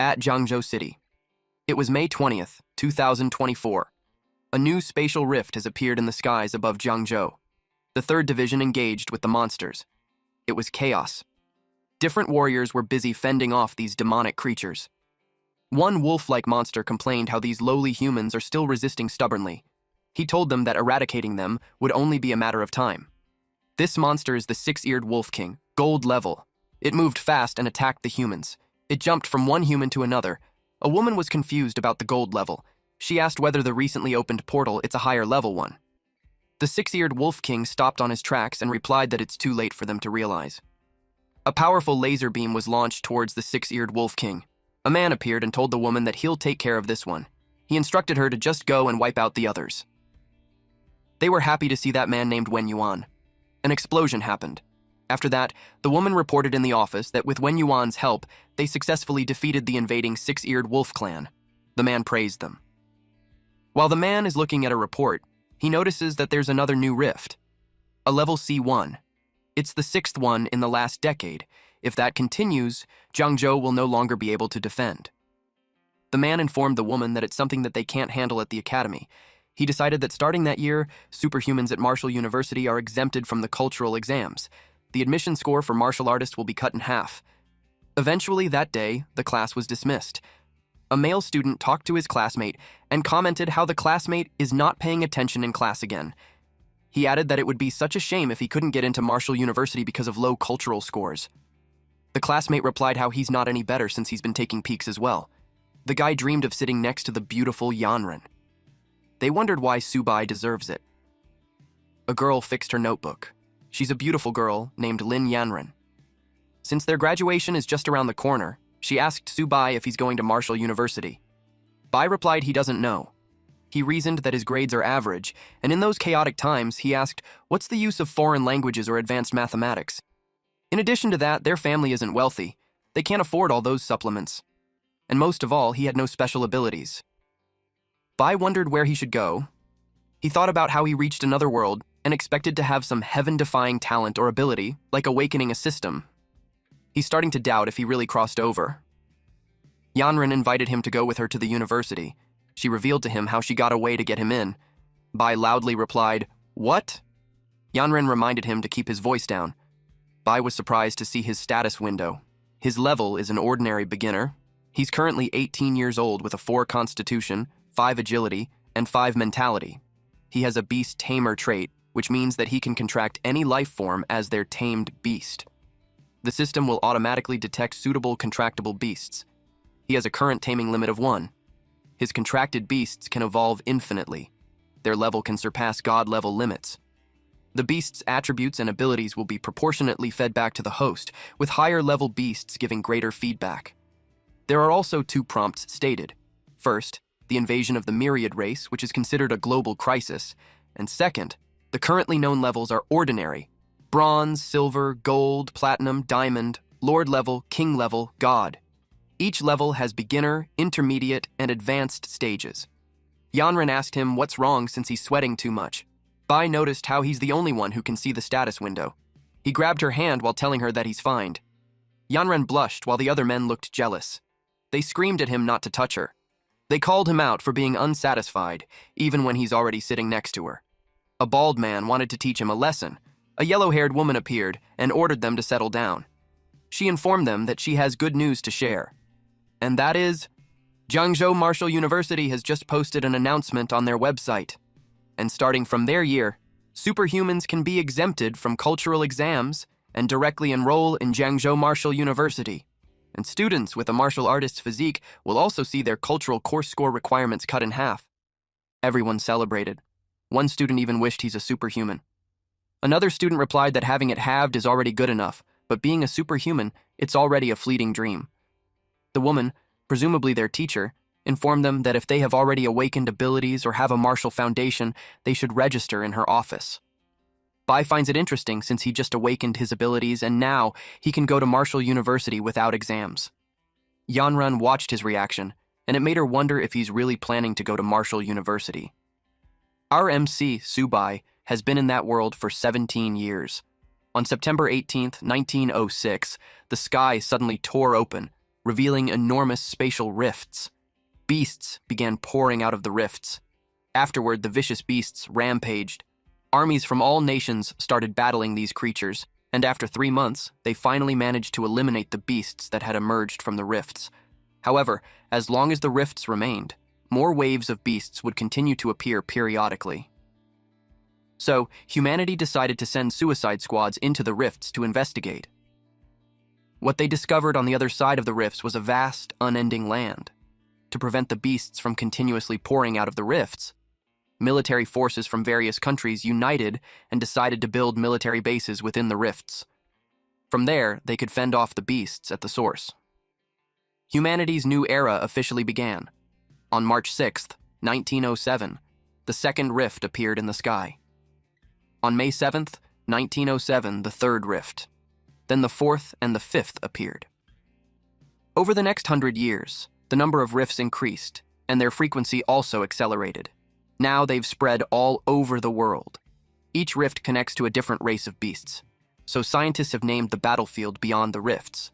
at Jiangzhou City. It was May 20th, 2024. A new spatial rift has appeared in the skies above Jiangzhou. The 3rd Division engaged with the monsters. It was chaos. Different warriors were busy fending off these demonic creatures. One wolf-like monster complained how these lowly humans are still resisting stubbornly. He told them that eradicating them would only be a matter of time. This monster is the 6-eared wolf king, gold level. It moved fast and attacked the humans. It jumped from one human to another. A woman was confused about the gold level. She asked whether the recently opened portal is a higher level one. The 6-eared wolf king stopped on his tracks and replied that it's too late for them to realize. A powerful laser beam was launched towards the 6-eared wolf king. A man appeared and told the woman that he'll take care of this one. He instructed her to just go and wipe out the others. They were happy to see that man named Wen Yuan. An explosion happened. After that, the woman reported in the office that with Wen Yuan's help, they successfully defeated the invading 6-eared wolf clan. The man praised them. While the man is looking at a report, he notices that there's another new rift. A level C1. It's the 6th one in the last decade. If that continues, Jiangzhou will no longer be able to defend. The man informed the woman that it's something that they can't handle at the academy. He decided that starting that year, superhumans at Martial University are exempted from the cultural exams. The admission score for martial artists will be cut in half. Eventually that day, the class was dismissed. A male student talked to his classmate and commented how the classmate is not paying attention in class again. He added that it would be such a shame if he couldn't get into Martial University because of low cultural scores. The classmate replied how he's not any better since he's been taking peeks as well. The guy dreamed of sitting next to the beautiful Yanren. They wondered why Su Bai deserves it. A girl fixed her notebook. She's a beautiful girl named Lin Yanren. Since their graduation is just around the corner, she asked Su Bai if he's going to Martial University. Bai replied he doesn't know. He reasoned that his grades are average, and in those chaotic times, he asked, what's the use of foreign languages or advanced mathematics? In addition to that, their family isn't wealthy. They can't afford all those supplements. And most of all, he had no special abilities. Bai wondered where he should go. He thought about how he reached another world and expected to have some heaven-defying talent or ability, like awakening a system. He's starting to doubt if he really crossed over. Yanren invited him to go with her to the university. She revealed to him how she got away to get him in. Bai loudly replied, "What?" Yanren reminded him to keep his voice down. Bai was surprised to see his status window. His level is an ordinary beginner. He's currently 18 years old with a 4 constitution, 5 agility, and 5 mentality. He has a beast tamer trait, which means that he can contract any life form as their tamed beast. The system will automatically detect suitable contractable beasts. He has a current taming limit of 1. His contracted beasts can evolve infinitely. Their level can surpass God-level limits. The beast's attributes and abilities will be proportionately fed back to the host, with higher-level beasts giving greater feedback. There are also 2 prompts stated. First, the invasion of the Myriad race, which is considered a global crisis. And second, the currently known levels are ordinary: bronze, silver, gold, platinum, diamond, lord level, king level, god. Each level has beginner, intermediate, and advanced stages. Yanren asked him what's wrong since he's sweating too much. Bai noticed how he's the only one who can see the status window. He grabbed her hand while telling her that he's fine. Yanren blushed while the other men looked jealous. They screamed at him not to touch her. They called him out for being unsatisfied, even when he's already sitting next to her. A bald man wanted to teach him a lesson. A yellow-haired woman appeared and ordered them to settle down. She informed them that she has good news to share. And that is, Jiangzhou Martial University has just posted an announcement on their website. And starting from their year, superhumans can be exempted from cultural exams and directly enroll in Jiangzhou Martial University. And students with a martial artist's physique will also see their cultural course score requirements cut in half. Everyone celebrated. One student even wished he's a superhuman. Another student replied that having it halved is already good enough, but being a superhuman, it's already a fleeting dream. The woman, presumably their teacher, informed them that if they have already awakened abilities or have a martial foundation, they should register in her office. Bai finds it interesting since he just awakened his abilities and now he can go to Martial University without exams. Yanren watched his reaction, and it made her wonder if he's really planning to go to Martial University. Our MC, Su Bai, has been in that world for 17 years. On September 18th, 1906, the sky suddenly tore open. revealing enormous spatial rifts. Beasts began pouring out of the rifts. Afterward, the vicious beasts rampaged. Armies from all nations started battling these creatures, and after 3 months, they finally managed to eliminate the beasts that had emerged from the rifts. However, as long as the rifts remained, more waves of beasts would continue to appear periodically. So, humanity decided to send suicide squads into the rifts to investigate. What they discovered on the other side of the rifts was a vast, unending land. To prevent the beasts from continuously pouring out of the rifts, military forces from various countries united and decided to build military bases within the rifts. From there, they could fend off the beasts at the source. Humanity's new era officially began. On March 6, 1907, the second rift appeared in the sky. On May 7, 1907, the third rift. Then the fourth and the fifth appeared. Over the next 100 years, the number of rifts increased, and their frequency also accelerated. Now they've spread all over the world. Each rift connects to a different race of beasts, so scientists have named the battlefield beyond the rifts,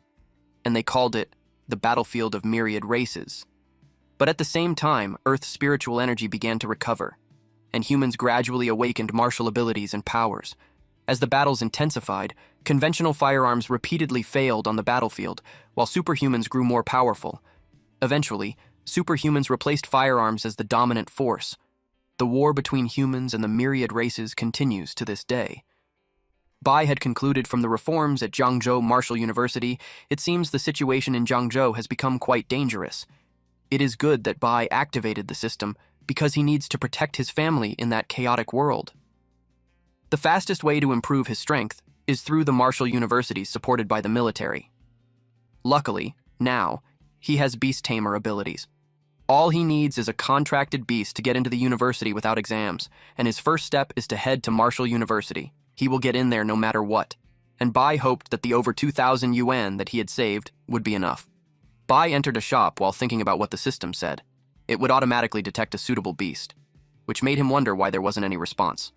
and they called it the battlefield of myriad races. But at the same time, Earth's spiritual energy began to recover, and humans gradually awakened martial abilities and powers. As the battles intensified, conventional firearms repeatedly failed on the battlefield, while superhumans grew more powerful. Eventually, superhumans replaced firearms as the dominant force. The war between humans and the myriad races continues to this day. Bai had concluded from the reforms at Zhangzhou Martial University, it seems the situation in Zhangzhou has become quite dangerous. It is good that Bai activated the system because he needs to protect his family in that chaotic world. The fastest way to improve his strength is through the martial universities supported by the military. Luckily, now, he has beast tamer abilities. All he needs is a contracted beast to get into the university without exams, and his first step is to head to Martial University. He will get in there no matter what, and Bai hoped that the over 2,000 yuan that he had saved would be enough. Bai entered a shop while thinking about what the system said. It would automatically detect a suitable beast, which made him wonder why there wasn't any response.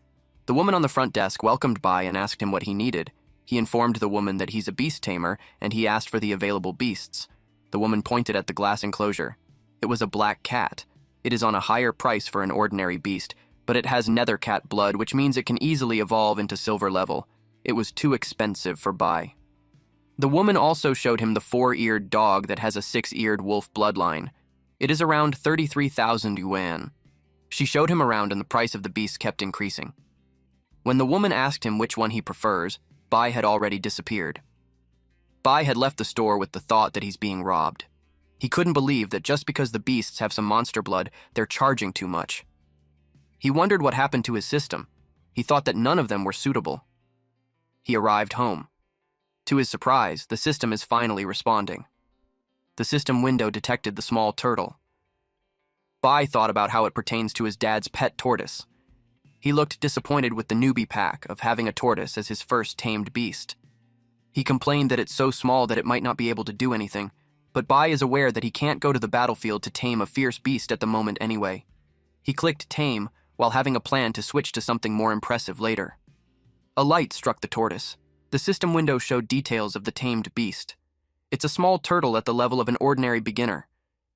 The woman on the front desk welcomed Bai and asked him what he needed. He informed the woman that he's a beast tamer, and he asked for the available beasts. The woman pointed at the glass enclosure. It was a black cat. It is on a higher price for an ordinary beast, but it has nether cat blood, which means it can easily evolve into silver level. It was too expensive for Bai. The woman also showed him the 4-eared dog that has a 6-eared wolf bloodline. It is around 33,000 yuan. She showed him around and the price of the beast kept increasing. When the woman asked him which one he prefers, Bai had already disappeared. Bai had left the store with the thought that he's being robbed. He couldn't believe that just because the beasts have some monster blood, they're charging too much. He wondered what happened to his system. He thought that none of them were suitable. He arrived home. To his surprise, the system is finally responding. The system window detected the small turtle. Bai thought about how it pertains to his dad's pet tortoise. He looked disappointed with the newbie pack of having a tortoise as his first tamed beast. He complained that it's so small that it might not be able to do anything, but Bai is aware that he can't go to the battlefield to tame a fierce beast at the moment anyway. He clicked tame while having a plan to switch to something more impressive later. A light struck the tortoise. The system window showed details of the tamed beast. It's a small turtle at the level of an ordinary beginner.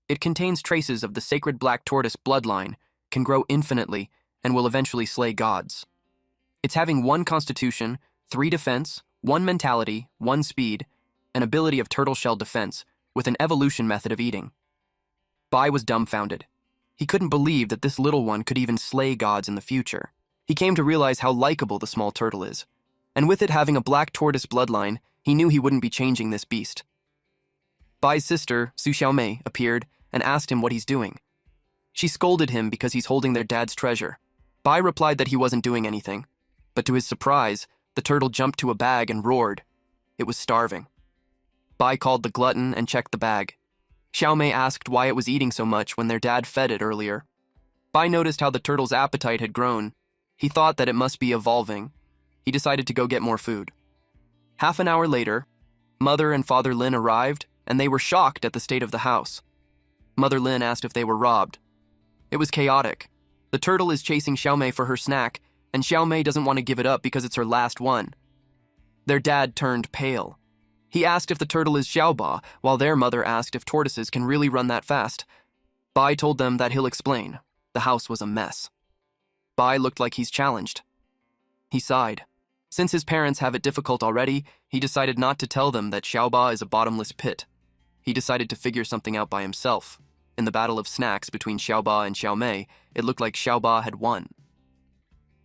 It contains traces of the sacred Black Tortoise bloodline, can grow infinitely, and will eventually slay gods. It's having 1 constitution, 3 defense, 1 mentality, 1 speed, an ability of turtle shell defense, with an evolution method of eating. Bai was dumbfounded. He couldn't believe that this little one could even slay gods in the future. He came to realize how likable the small turtle is. And with it having a Black Tortoise bloodline, he knew he wouldn't be changing this beast. Bai's sister, Su Bai, appeared and asked him what he's doing. She scolded him because he's holding their dad's treasure. Bai replied that he wasn't doing anything, but to his surprise, the turtle jumped to a bag and roared. It was starving. Bai called the glutton and checked the bag. Xiaomei asked why it was eating so much when their dad fed it earlier. Bai noticed how the turtle's appetite had grown. He thought that it must be evolving. He decided to go get more food. Half an hour later, Mother and Father Lin arrived, and they were shocked at the state of the house. Mother Lin asked if they were robbed. It was chaotic. The turtle is chasing Xiaomei for her snack, and Xiaomei doesn't want to give it up because it's her last one. Their dad turned pale. He asked if the turtle is Xiaoba, while their mother asked if tortoises can really run that fast. Bai told them that he'll explain. The house was a mess. Bai looked like he's challenged. He sighed. Since his parents have it difficult already, he decided not to tell them that Xiaoba is a bottomless pit. He decided to figure something out by himself. In the battle of snacks between Xiaoba and Xiaomei, it looked like Xiaoba had won.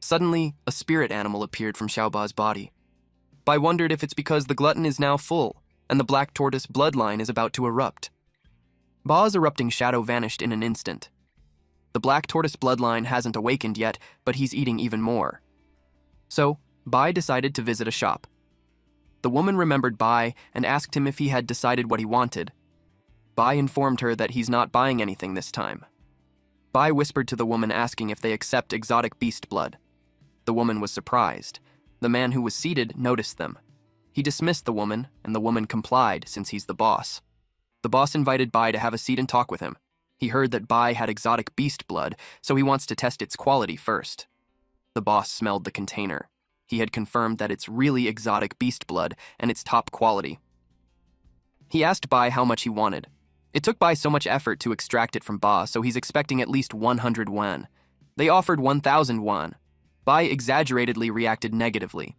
Suddenly, a spirit animal appeared from Xiaoba's body. Bai wondered if it's because the glutton is now full, and the Black Tortoise bloodline is about to erupt. Ba's erupting shadow vanished in an instant. The Black Tortoise bloodline hasn't awakened yet, but he's eating even more. So, Bai decided to visit a shop. The woman remembered Bai and asked him if he had decided what he wanted. Bai informed her that he's not buying anything this time. Bai whispered to the woman asking if they accept exotic beast blood. The woman was surprised. The man who was seated noticed them. He dismissed the woman, and the woman complied since he's the boss. The boss invited Bai to have a seat and talk with him. He heard that Bai had exotic beast blood, so he wants to test its quality first. The boss smelled the container. He had confirmed that it's really exotic beast blood, and it's top quality. He asked Bai how much he wanted. It took Bai so much effort to extract it from Ba, so he's expecting at least 100 yuan. They offered 1,000 yuan. Bai exaggeratedly reacted negatively.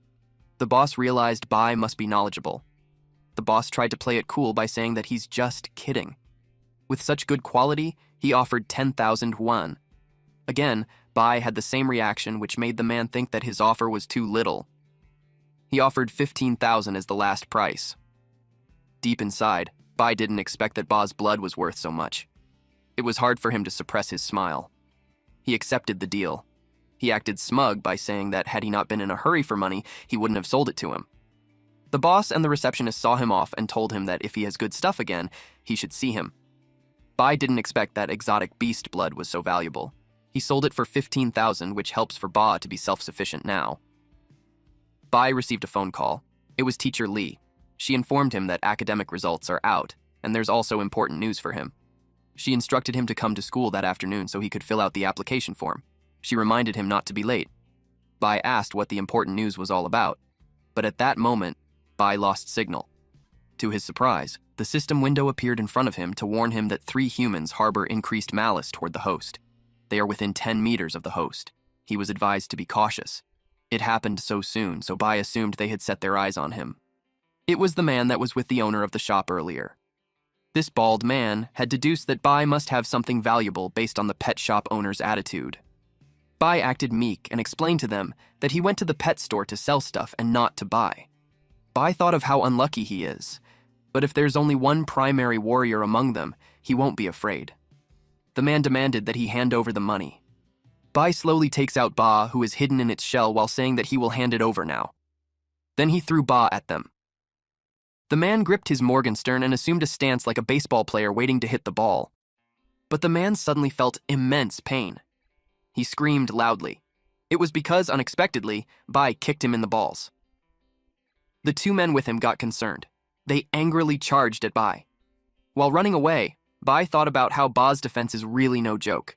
The boss realized Bai must be knowledgeable. The boss tried to play it cool by saying that he's just kidding. With such good quality, he offered 10,000 yuan. Again, Bai had the same reaction, which made the man think that his offer was too little. He offered 15,000 as the last price. Deep inside, Bai didn't expect that Ba's blood was worth so much. It was hard for him to suppress his smile. He accepted the deal. He acted smug by saying that had he not been in a hurry for money, he wouldn't have sold it to him. The boss and the receptionist saw him off and told him that if he has good stuff again, he should see him. Bai didn't expect that exotic beast blood was so valuable. He sold it for 15,000, which helps for Ba to be self-sufficient now. Bai received a phone call. It was Teacher Lee. She informed him that academic results are out, and there's also important news for him. She instructed him to come to school that afternoon so he could fill out the application form. She reminded him not to be late. Bai asked what the important news was all about, but at that moment, Bai lost signal. To his surprise, the system window appeared in front of him to warn him that 3 humans harbor increased malice toward the host. They are within 10 meters of the host. He was advised to be cautious. It happened so soon, so Bai assumed they had set their eyes on him. It was the man that was with the owner of the shop earlier. This bald man had deduced that Bai must have something valuable based on the pet shop owner's attitude. Bai acted meek and explained to them that he went to the pet store to sell stuff and not to buy. Bai thought of how unlucky he is, but if there's only one primary warrior among them, he won't be afraid. The man demanded that he hand over the money. Bai slowly takes out Ba, who is hidden in its shell, while saying that he will hand it over now. Then he threw Ba at them. The man gripped his Morgenstern and assumed a stance like a baseball player waiting to hit the ball. But the man suddenly felt immense pain. He screamed loudly. It was because, unexpectedly, Bai kicked him in the balls. The 2 men with him got concerned. They angrily charged at Bai. While running away, Bai thought about how Ba's defense is really no joke.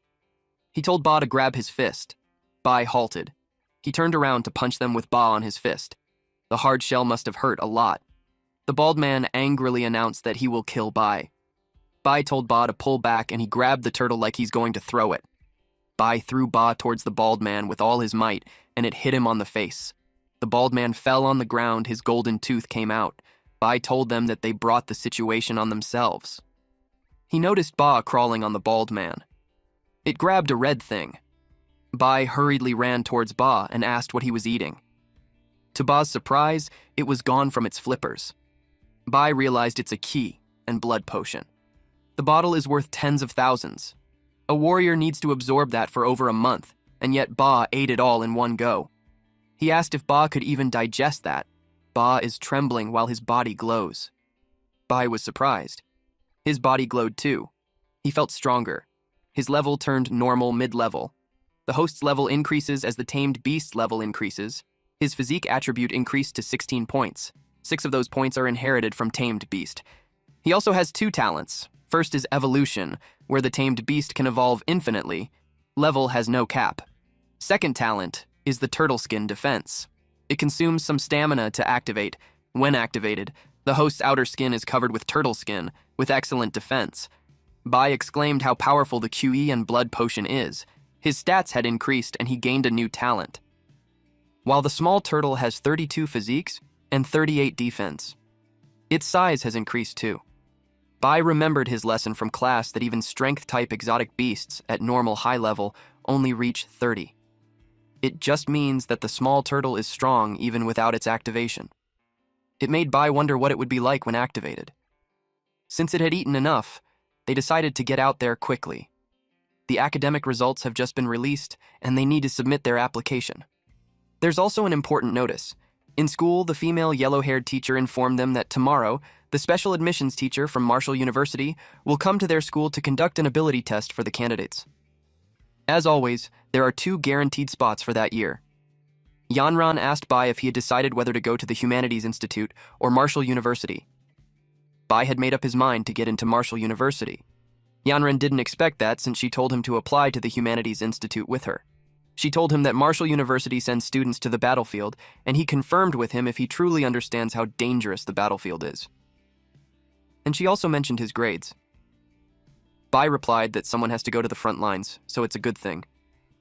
He told Ba to grab his fist. Bai halted. He turned around to punch them with Ba on his fist. The hard shell must have hurt a lot. The bald man angrily announced that he will kill Bai. Bai told Ba to pull back and he grabbed the turtle like he's going to throw it. Bai threw Ba towards the bald man with all his might and it hit him on the face. The bald man fell on the ground, his golden tooth came out. Bai told them that they brought the situation on themselves. He noticed Ba crawling on the bald man. It grabbed a red thing. Bai hurriedly ran towards Ba and asked what he was eating. To Ba's surprise, it was gone from its flippers. Bai realized it's a key and blood potion. The bottle is worth tens of thousands. A warrior needs to absorb that for over a month, and yet Ba ate it all in one go. He asked if Ba could even digest that. Ba is trembling while his body glows. Bai was surprised. His body glowed too. He felt stronger. His level turned normal mid-level. The host's level increases as the tamed beast's level increases. His physique attribute increased to 16 points. 6 of those points are inherited from tamed beast. He also has 2 talents. First is evolution, where the tamed beast can evolve infinitely. Level has no cap. Second talent is the turtle skin defense. It consumes some stamina to activate. When activated, The host's outer skin is covered with turtle skin, with excellent defense. Bai exclaimed how powerful the QE and blood potion is. His stats had increased and he gained a new talent. While the small turtle has 32 physiques and 38 defense. Its size has increased too. Bai remembered his lesson from class that even strength-type exotic beasts at normal high level only reach 30. It just means that the small turtle is strong even without its activation. It made Bai wonder what it would be like when activated. Since it had eaten enough, they decided to get out there quickly. The academic results have just been released, and they need to submit their application. There's also an important notice. In school, the female yellow-haired teacher informed them that tomorrow, the special admissions teacher from Marshall University will come to their school to conduct an ability test for the candidates. As always, there are 2 guaranteed spots for that year. Yanran asked Bai if he had decided whether to go to the Humanities Institute or Marshall University. Bai had made up his mind to get into Marshall University. Yanran didn't expect that since she told him to apply to the Humanities Institute with her. She told him that Marshall University sends students to the battlefield, and he confirmed with him if he truly understands how dangerous the battlefield is. And she also mentioned his grades. Bai replied that someone has to go to the front lines, so it's a good thing.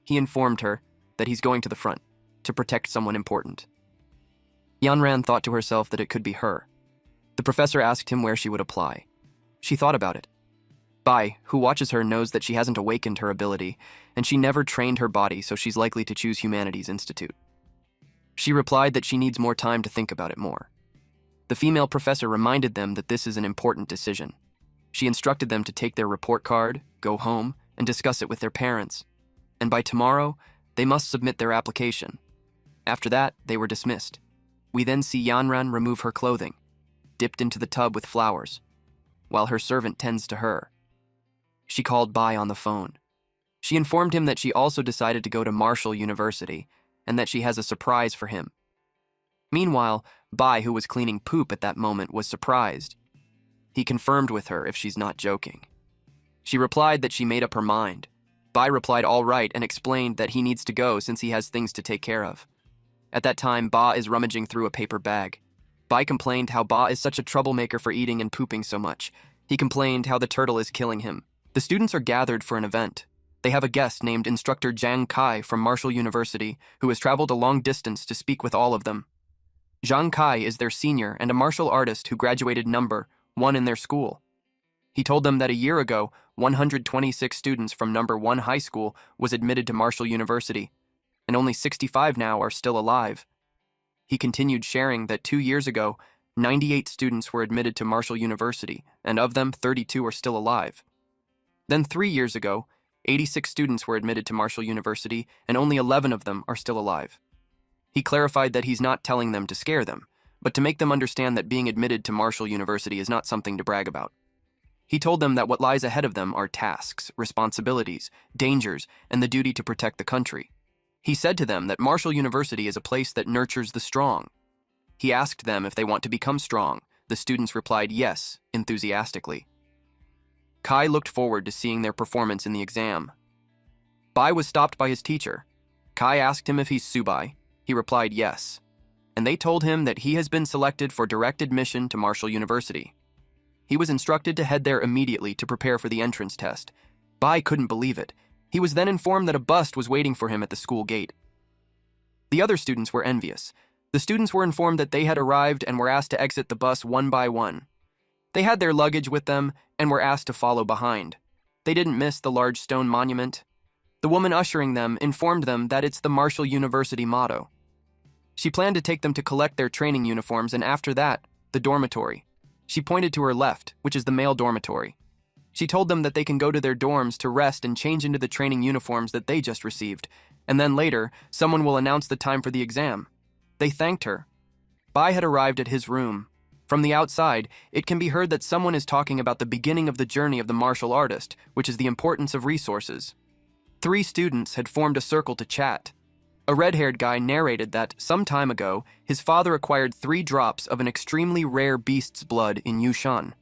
He informed her that he's going to the front to protect someone important. Yanran thought to herself that it could be her. The professor asked him where she would apply. She thought about it. Bai, who watches her, knows that she hasn't awakened her ability, and she never trained her body, so she's likely to choose Humanities Institute. She replied that she needs more time to think about it more. The female professor reminded them that this is an important decision. She instructed them to take their report card, go home, and discuss it with their parents. And by tomorrow, they must submit their application. After that, they were dismissed. We then see Yanran remove her clothing, dipped into the tub with flowers, while her servant tends to her. She called Bai on the phone. She informed him that she also decided to go to Marshall University and that she has a surprise for him. Meanwhile, Bai, who was cleaning poop at that moment, was surprised. He confirmed with her if she's not joking. She replied that she made up her mind. Bai replied all right and explained that he needs to go since he has things to take care of. At that time, Ba is rummaging through a paper bag. Bai complained how Ba is such a troublemaker for eating and pooping so much. He complained how the turtle is killing him. The students are gathered for an event. They have a guest named Instructor Zhang Kai from Marshall University, who has traveled a long distance to speak with all of them. Zhang Kai is their senior and a martial artist who graduated number 1 in their school. He told them that a year ago, 126 students from number 1 high school was admitted to Marshall University, and only 65 now are still alive. He continued sharing that 2 years ago, 98 students were admitted to Marshall University, and of them, 32 are still alive. Then 3 years ago, 86 students were admitted to Marshall University, and only 11 of them are still alive. He clarified that he's not telling them to scare them, but to make them understand that being admitted to Marshall University is not something to brag about. He told them that what lies ahead of them are tasks, responsibilities, dangers, and the duty to protect the country. He said to them that Marshall University is a place that nurtures the strong. He asked them if they want to become strong. The students replied yes, enthusiastically. Kai looked forward to seeing their performance in the exam. Bai was stopped by his teacher. Kai asked him if he's Su Bai. He replied yes, and they told him that he has been selected for direct admission to Marshall University. He was instructed to head there immediately to prepare for the entrance test. Bai couldn't believe it. He was then informed that a bus was waiting for him at the school gate. The other students were envious. The students were informed that they had arrived and were asked to exit the bus one by one. They had their luggage with them and were asked to follow behind. They didn't miss the large stone monument. The woman ushering them informed them that it's the Marshall University motto. She planned to take them to collect their training uniforms, and after that, the dormitory. She pointed to her left, which is the male dormitory. She told them that they can go to their dorms to rest and change into the training uniforms that they just received, and then later, someone will announce the time for the exam. They thanked her. Bai had arrived at his room. From the outside, it can be heard that someone is talking about the beginning of the journey of the martial artist, which is the importance of resources. 3 students had formed a circle to chat. A red-haired guy narrated that, some time ago, his father acquired 3 drops of an extremely rare beast's blood in Yushan.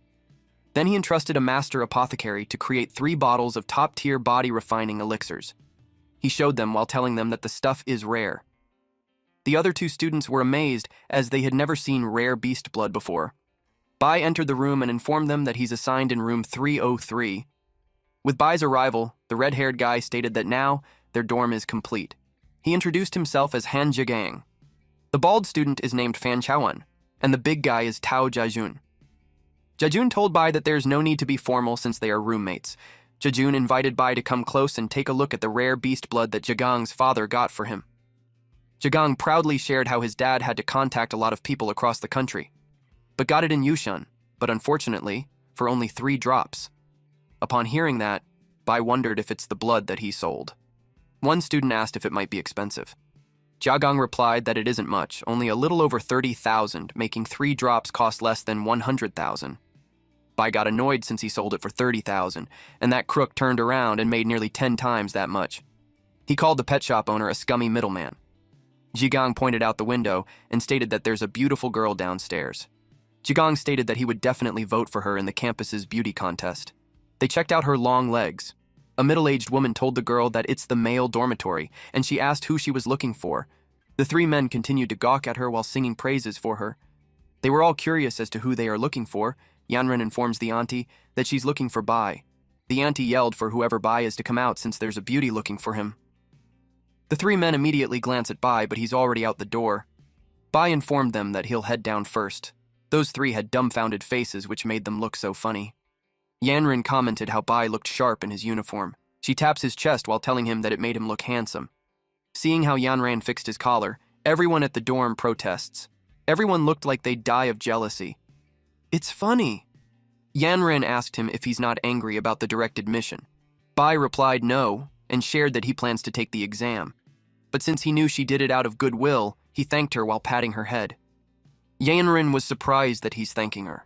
Then he entrusted a master apothecary to create 3 bottles of top-tier body-refining elixirs. He showed them while telling them that the stuff is rare. The other 2 students were amazed as they had never seen rare beast blood before. Bai entered the room and informed them that he's assigned in room 303. With Bai's arrival, the red-haired guy stated that now their dorm is complete. He introduced himself as Han Jigang. The bald student is named Fan Chaoan, and the big guy is Tao Jiajun. Jiajun told Bai that there's no need to be formal since they are roommates. Jiajun invited Bai to come close and take a look at the rare beast blood that Jigang's father got for him. Jigang proudly shared how his dad had to contact a lot of people across the country, but got it in Yushan, but unfortunately, for only 3 drops. Upon hearing that, Bai wondered if it's the blood that he sold. One student asked if it might be expensive. Jiagang replied that it isn't much, only a little over 30,000, making 3 drops cost less than 100,000. Bai got annoyed since he sold it for 30,000, and that crook turned around and made nearly 10 times that much. He called the pet shop owner a scummy middleman. Jigang pointed out the window and stated that there's a beautiful girl downstairs. Jigang stated that he would definitely vote for her in the campus's beauty contest. They checked out her long legs. A middle-aged woman told the girl that it's the male dormitory, and she asked who she was looking for. The 3 men continued to gawk at her while singing praises for her. They were all curious as to who they are looking for. Yanren informs the auntie that she's looking for Bai. The auntie yelled for whoever Bai is to come out since there's a beauty looking for him. The 3 men immediately glance at Bai, but he's already out the door. Bai informed them that he'll head down first. Those 3 had dumbfounded faces which made them look so funny. Yanren commented how Bai looked sharp in his uniform. She taps his chest while telling him that it made him look handsome. Seeing how Yanren fixed his collar, everyone at the dorm protests. Everyone looked like they'd die of jealousy. It's funny. Yanren asked him if he's not angry about the direct admission. Bai replied no, and shared that he plans to take the exam. But since he knew she did it out of goodwill, he thanked her while patting her head. Yanren was surprised that he's thanking her.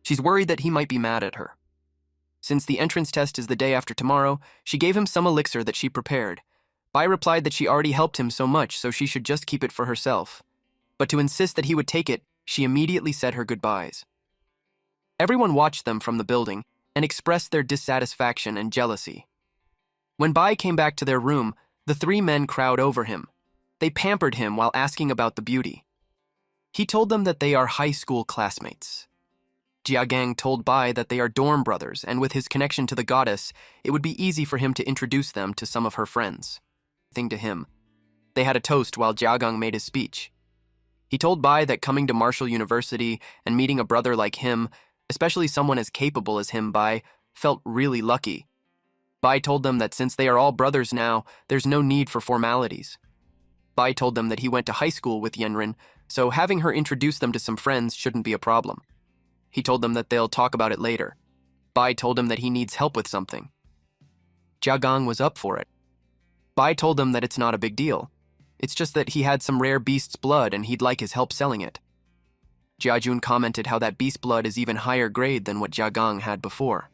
She's worried that he might be mad at her. Since the entrance test is the day after tomorrow, she gave him some elixir that she prepared. Bai replied that she already helped him so much, so she should just keep it for herself. But to insist that he would take it, she immediately said her goodbyes. Everyone watched them from the building and expressed their dissatisfaction and jealousy. When Bai came back to their room, the 3 men crowd over him. They pampered him while asking about the beauty. He told them that they are high school classmates. Jiagang told Bai that they are dorm brothers, and with his connection to the goddess, it would be easy for him to introduce them to some of her friends. To him. They had a toast while Jiagang made his speech. He told Bai that coming to Marshall University and meeting a brother like him, especially someone as capable as him, Bai felt really lucky. Bai told them that since they are all brothers now, there's no need for formalities. Bai told them that he went to high school with Yanren, so having her introduce them to some friends shouldn't be a problem. He told them that they'll talk about it later. Bai told him that he needs help with something. Jiagang was up for it. Bai told them that it's not a big deal. It's just that he had some rare beast's blood and he'd like his help selling it. Jiajun commented how that beast blood is even higher grade than what Jiagang had before.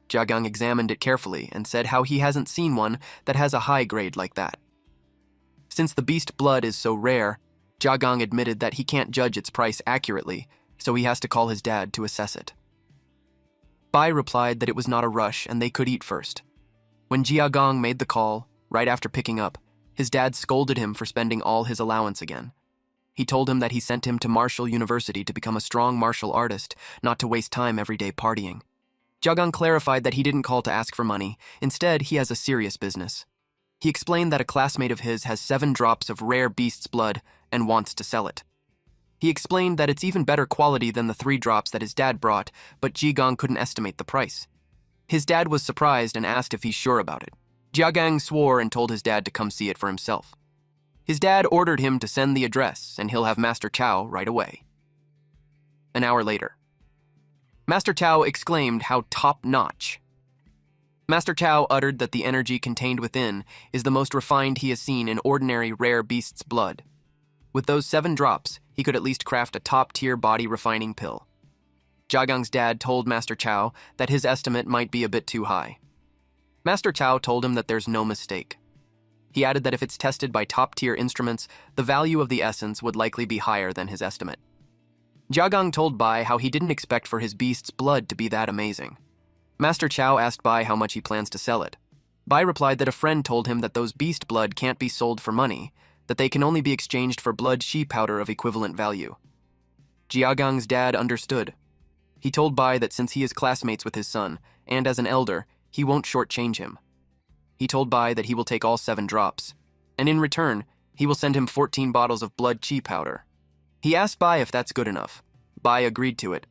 Jiagang examined it carefully and said how he hasn't seen one that has a high grade like that. Since the beast blood is so rare, Jiagang admitted that he can't judge its price accurately, so he has to call his dad to assess it. Bai replied that it was not a rush and they could eat first. When Jiagang made the call, right after picking up, his dad scolded him for spending all his allowance again. He told him that he sent him to Marshall University to become a strong martial artist, not to waste time every day partying. Jiagang clarified that he didn't call to ask for money. Instead, he has a serious business. He explained that a classmate of his has 7 drops of rare beast's blood and wants to sell it. He explained that it's even better quality than the 3 drops that his dad brought, but Jiagang couldn't estimate the price. His dad was surprised and asked if he's sure about it. Jiagang swore and told his dad to come see it for himself. His dad ordered him to send the address, and he'll have Master Chow right away. An hour later. Master Chow exclaimed how top-notch. Master Chow uttered that the energy contained within is the most refined he has seen in ordinary rare beast's blood. With those 7 drops, he could at least craft a top-tier body-refining pill. Jiagang's dad told Master Chow that his estimate might be a bit too high. Master Chow told him that there's no mistake. He added that if it's tested by top-tier instruments, the value of the essence would likely be higher than his estimate. Jiagang told Bai how he didn't expect for his beast's blood to be that amazing. Master Chow asked Bai how much he plans to sell it. Bai replied that a friend told him that those beast blood can't be sold for money, that they can only be exchanged for blood she powder of equivalent value. Jiagang's dad understood. He told Bai that since he is classmates with his son, and as an elder, he won't shortchange him. He told Bai that he will take all 7 drops, and in return, he will send him 14 bottles of blood chi powder. He asked Bai if that's good enough. Bai agreed to it.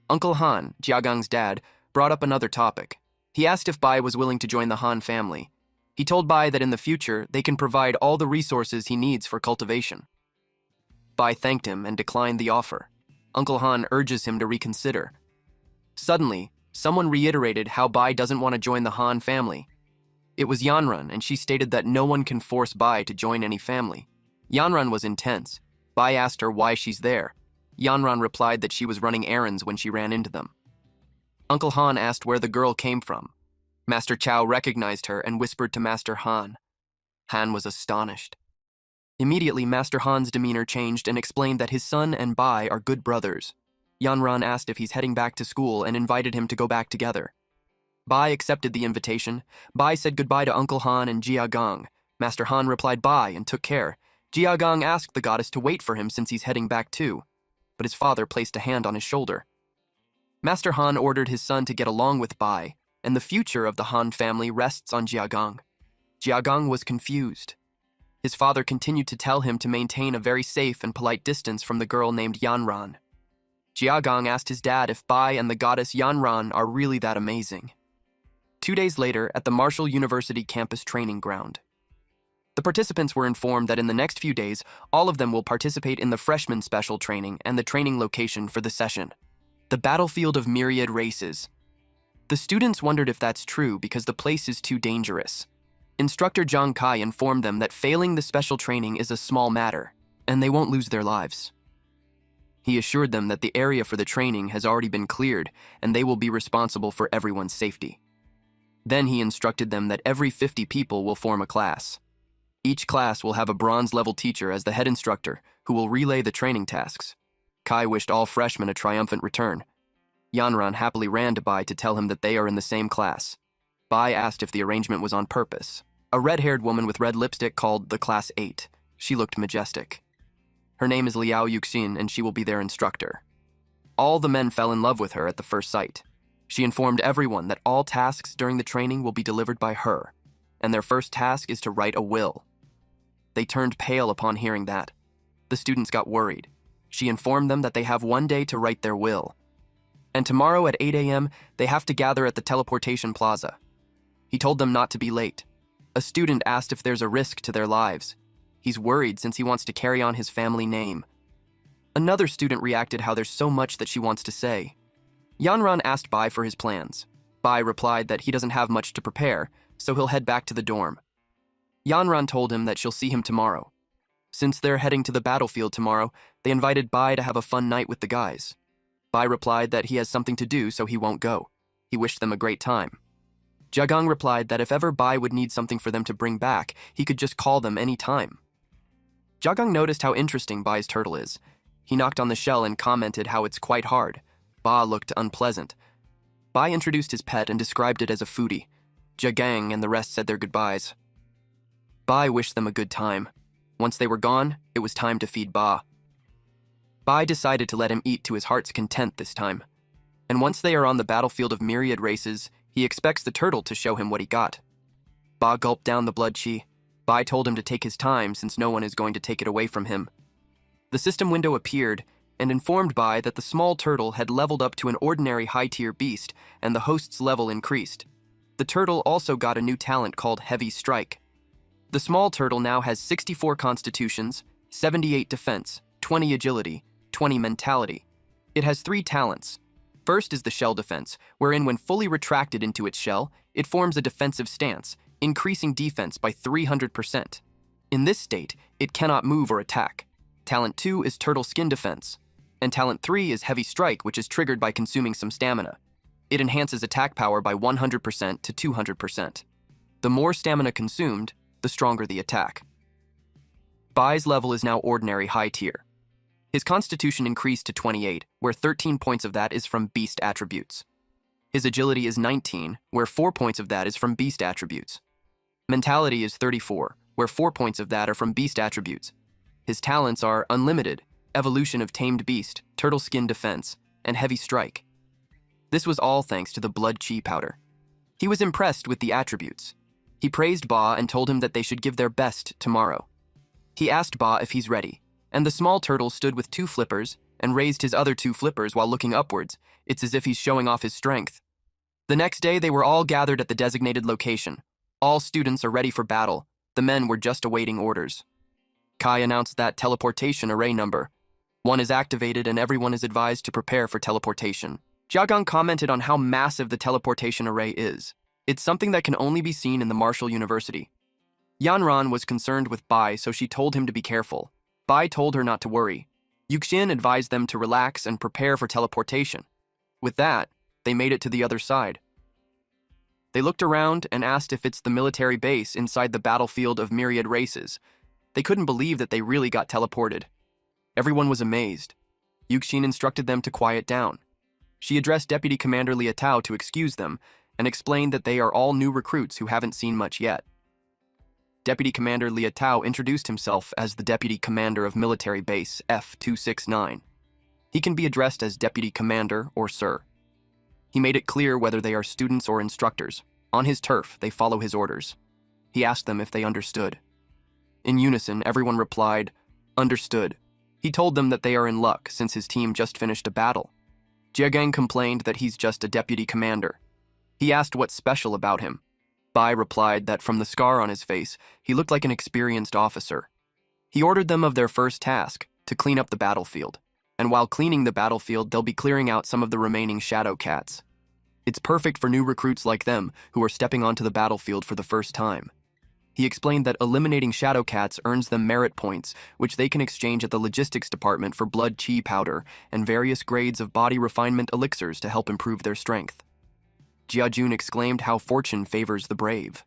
Uncle Han, Jiagang's dad, brought up another topic. He asked if Bai was willing to join the Han family. He told Bai that in the future, they can provide all the resources he needs for cultivation. Bai thanked him and declined the offer. Uncle Han urges him to reconsider. Suddenly, someone reiterated how Bai doesn't want to join the Han family. It was Yanran, and she stated that no one can force Bai to join any family. Yanran was intense. Bai asked her why she's there. Yanran replied that she was running errands when she ran into them. Uncle Han asked where the girl came from. Master Chow recognized her and whispered to Master Han. Han was astonished. Immediately, Master Han's demeanor changed and explained that his son and Bai are good brothers. Yanran asked if he's heading back to school and invited him to go back together. Bai accepted the invitation. Bai said goodbye to Uncle Han and Jiagang. Master Han replied bye and took care. Jiagang asked the goddess to wait for him since he's heading back too, but his father placed a hand on his shoulder. Master Han ordered his son to get along with Bai, and the future of the Han family rests on Jiagang. Jiagang was confused. His father continued to tell him to maintain a very safe and polite distance from the girl named Yanran. Jiagang asked his dad if Bai and the goddess Yanran are really that amazing. 2 days later, at the Marshall University campus training ground. The participants were informed that in the next few days, all of them will participate in the freshman special training and the training location for the session. The battlefield of myriad races. The students wondered if that's true because the place is too dangerous. Instructor Zhang Kai informed them that failing the special training is a small matter, and they won't lose their lives. He assured them that the area for the training has already been cleared, and they will be responsible for everyone's safety. Then he instructed them that every 50 people will form a class. Each class will have a bronze-level teacher as the head instructor, who will relay the training tasks. Kai wished all freshmen a triumphant return. Yanran happily ran to Bai to tell him that they are in the same class. Bai asked if the arrangement was on purpose. A red-haired woman with red lipstick called the Class 8. She looked majestic. Her name is Liao Yuxin, and she will be their instructor. All the men fell in love with her at the first sight. She informed everyone that all tasks during the training will be delivered by her, and their first task is to write a will. They turned pale upon hearing that. The students got worried. She informed them that they have 1 day to write their will. And tomorrow at 8 a.m., they have to gather at the teleportation plaza. He told them not to be late. A student asked if there's a risk to their lives. He's worried since he wants to carry on his family name. Another student reacted how there's so much that she wants to say. Yanran asked Bai for his plans. Bai replied that he doesn't have much to prepare, so he'll head back to the dorm. Yanran told him that she'll see him tomorrow. Since they're heading to the battlefield tomorrow, they invited Bai to have a fun night with the guys. Bai replied that he has something to do, so he won't go. He wished them a great time. Jiagang replied that if ever Bai would need something for them to bring back, he could just call them any time. Jiagang noticed how interesting Bai's turtle is. He knocked on the shell and commented how it's quite hard. Ba looked unpleasant. Bai introduced his pet and described it as a foodie. Jiagang and the rest said their goodbyes. Bai wished them a good time. Once they were gone, it was time to feed Ba. Bai decided to let him eat to his heart's content this time. And once they are on the battlefield of myriad races, he expects the turtle to show him what he got. Ba gulped down the blood chi. Bai told him to take his time since no one is going to take it away from him. The system window appeared and informed Bai that the small turtle had leveled up to an ordinary high-tier beast and the host's level increased. The turtle also got a new talent called Heavy Strike. The small turtle now has 64 constitutions, 78 defense, 20 agility, 20 mentality. It has 3 talents. First is the shell defense, wherein when fully retracted into its shell, it forms a defensive stance, increasing defense by 300%. In this state, it cannot move or attack. Talent 2 is turtle skin defense, and talent 3 is heavy strike, which is triggered by consuming some stamina. It enhances attack power by 100% to 200%. The more stamina consumed, the stronger the attack. Bai's level is now ordinary high tier. His constitution increased to 28, where 13 points of that is from beast attributes. His agility is 19, where 4 points of that is from beast attributes. Mentality is 34, where 4 points of that are from beast attributes. His talents are unlimited, evolution of tamed beast, turtle skin defense, and heavy strike. This was all thanks to the blood chi powder. He was impressed with the attributes. He praised Ba and told him that they should give their best tomorrow. He asked Ba if he's ready, and the small turtle stood with 2 flippers and raised his other 2 flippers while looking upwards. It's as if he's showing off his strength. The next day, they were all gathered at the designated location. All students are ready for battle. The men were just awaiting orders. Kai announced that teleportation array number 1 is activated and everyone is advised to prepare for teleportation. Jiagang commented on how massive the teleportation array is. It's something that can only be seen in the Martial University. Yanran was concerned with Bai, so she told him to be careful. Bai told her not to worry. Yuxin advised them to relax and prepare for teleportation. With that, they made it to the other side. They looked around and asked if it's the military base inside the battlefield of myriad races. They couldn't believe that they really got teleported. Everyone was amazed. Yuxin instructed them to quiet down. She addressed Deputy Commander Liatao to excuse them and explained that they are all new recruits who haven't seen much yet. Deputy Commander Liatao introduced himself as the Deputy Commander of Military Base F269. He can be addressed as Deputy Commander or Sir. He made it clear whether they are students or instructors. On his turf, they follow his orders. He asked them if they understood. In unison, everyone replied, "Understood." He told them that they are in luck since his team just finished a battle. Jiagang complained that he's just a deputy commander. He asked what's special about him. Bai replied that from the scar on his face, he looked like an experienced officer. He ordered them of their first task, to clean up the battlefield. And while cleaning the battlefield, they'll be clearing out some of the remaining shadow cats. It's perfect for new recruits like them who are stepping onto the battlefield for the first time. He explained that eliminating shadow cats earns them merit points, which they can exchange at the logistics department for blood chi powder and various grades of body refinement elixirs to help improve their strength. Jiajun exclaimed how fortune favors the brave.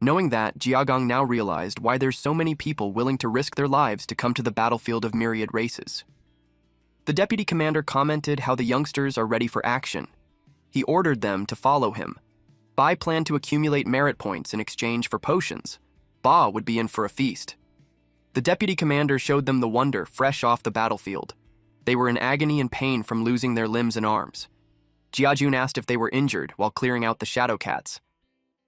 Knowing that, Jiagang now realized why there's so many people willing to risk their lives to come to the battlefield of myriad races. The deputy commander commented how the youngsters are ready for action. He ordered them to follow him. Bai planned to accumulate merit points in exchange for potions. Ba would be in for a feast. The deputy commander showed them the wonder fresh off the battlefield. They were in agony and pain from losing their limbs and arms. Jiajun asked if they were injured while clearing out the shadow cats.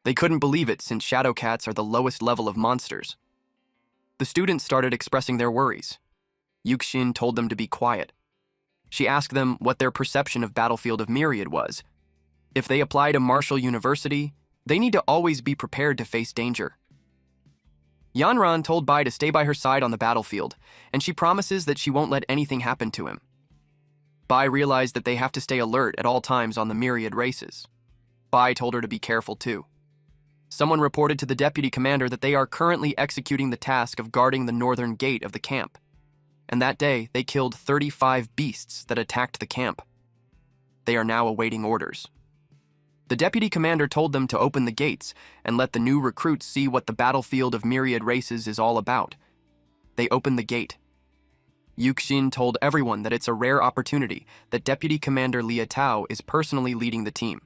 They couldn't believe it since shadow cats are the lowest level of monsters. The students started expressing their worries. Yuxin told them to be quiet. She asked them what their perception of Battlefield of Myriad was. If they apply to Martial University, they need to always be prepared to face danger. Yanran told Bai to stay by her side on the battlefield, and she promises that she won't let anything happen to him. Bai realized that they have to stay alert at all times on the myriad races. Bai told her to be careful too. Someone reported to the deputy commander that they are currently executing the task of guarding the northern gate of the camp. And that day, they killed 35 beasts that attacked the camp. They are now awaiting orders. The deputy commander told them to open the gates and let the new recruits see what the battlefield of myriad races is all about. They opened the gate. Yuxin told everyone that it's a rare opportunity that Deputy Commander Liatao is personally leading the team.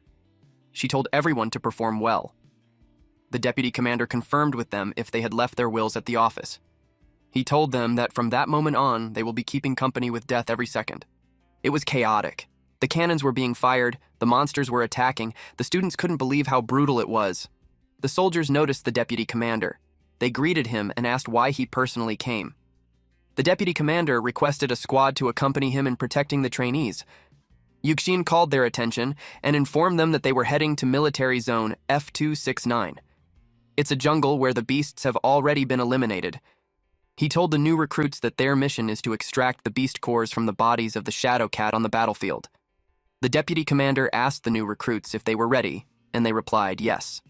She told everyone to perform well. The deputy commander confirmed with them if they had left their wills at the office. He told them that from that moment on, they will be keeping company with death every second. It was chaotic. The cannons were being fired, the monsters were attacking, the students couldn't believe how brutal it was. The soldiers noticed the deputy commander. They greeted him and asked why he personally came. The deputy commander requested a squad to accompany him in protecting the trainees. Yuxin called their attention and informed them that they were heading to military zone F269. It's a jungle where the beasts have already been eliminated. He told the new recruits that their mission is to extract the beast cores from the bodies of the shadow cat on the battlefield. The deputy commander asked the new recruits if they were ready, and they replied yes.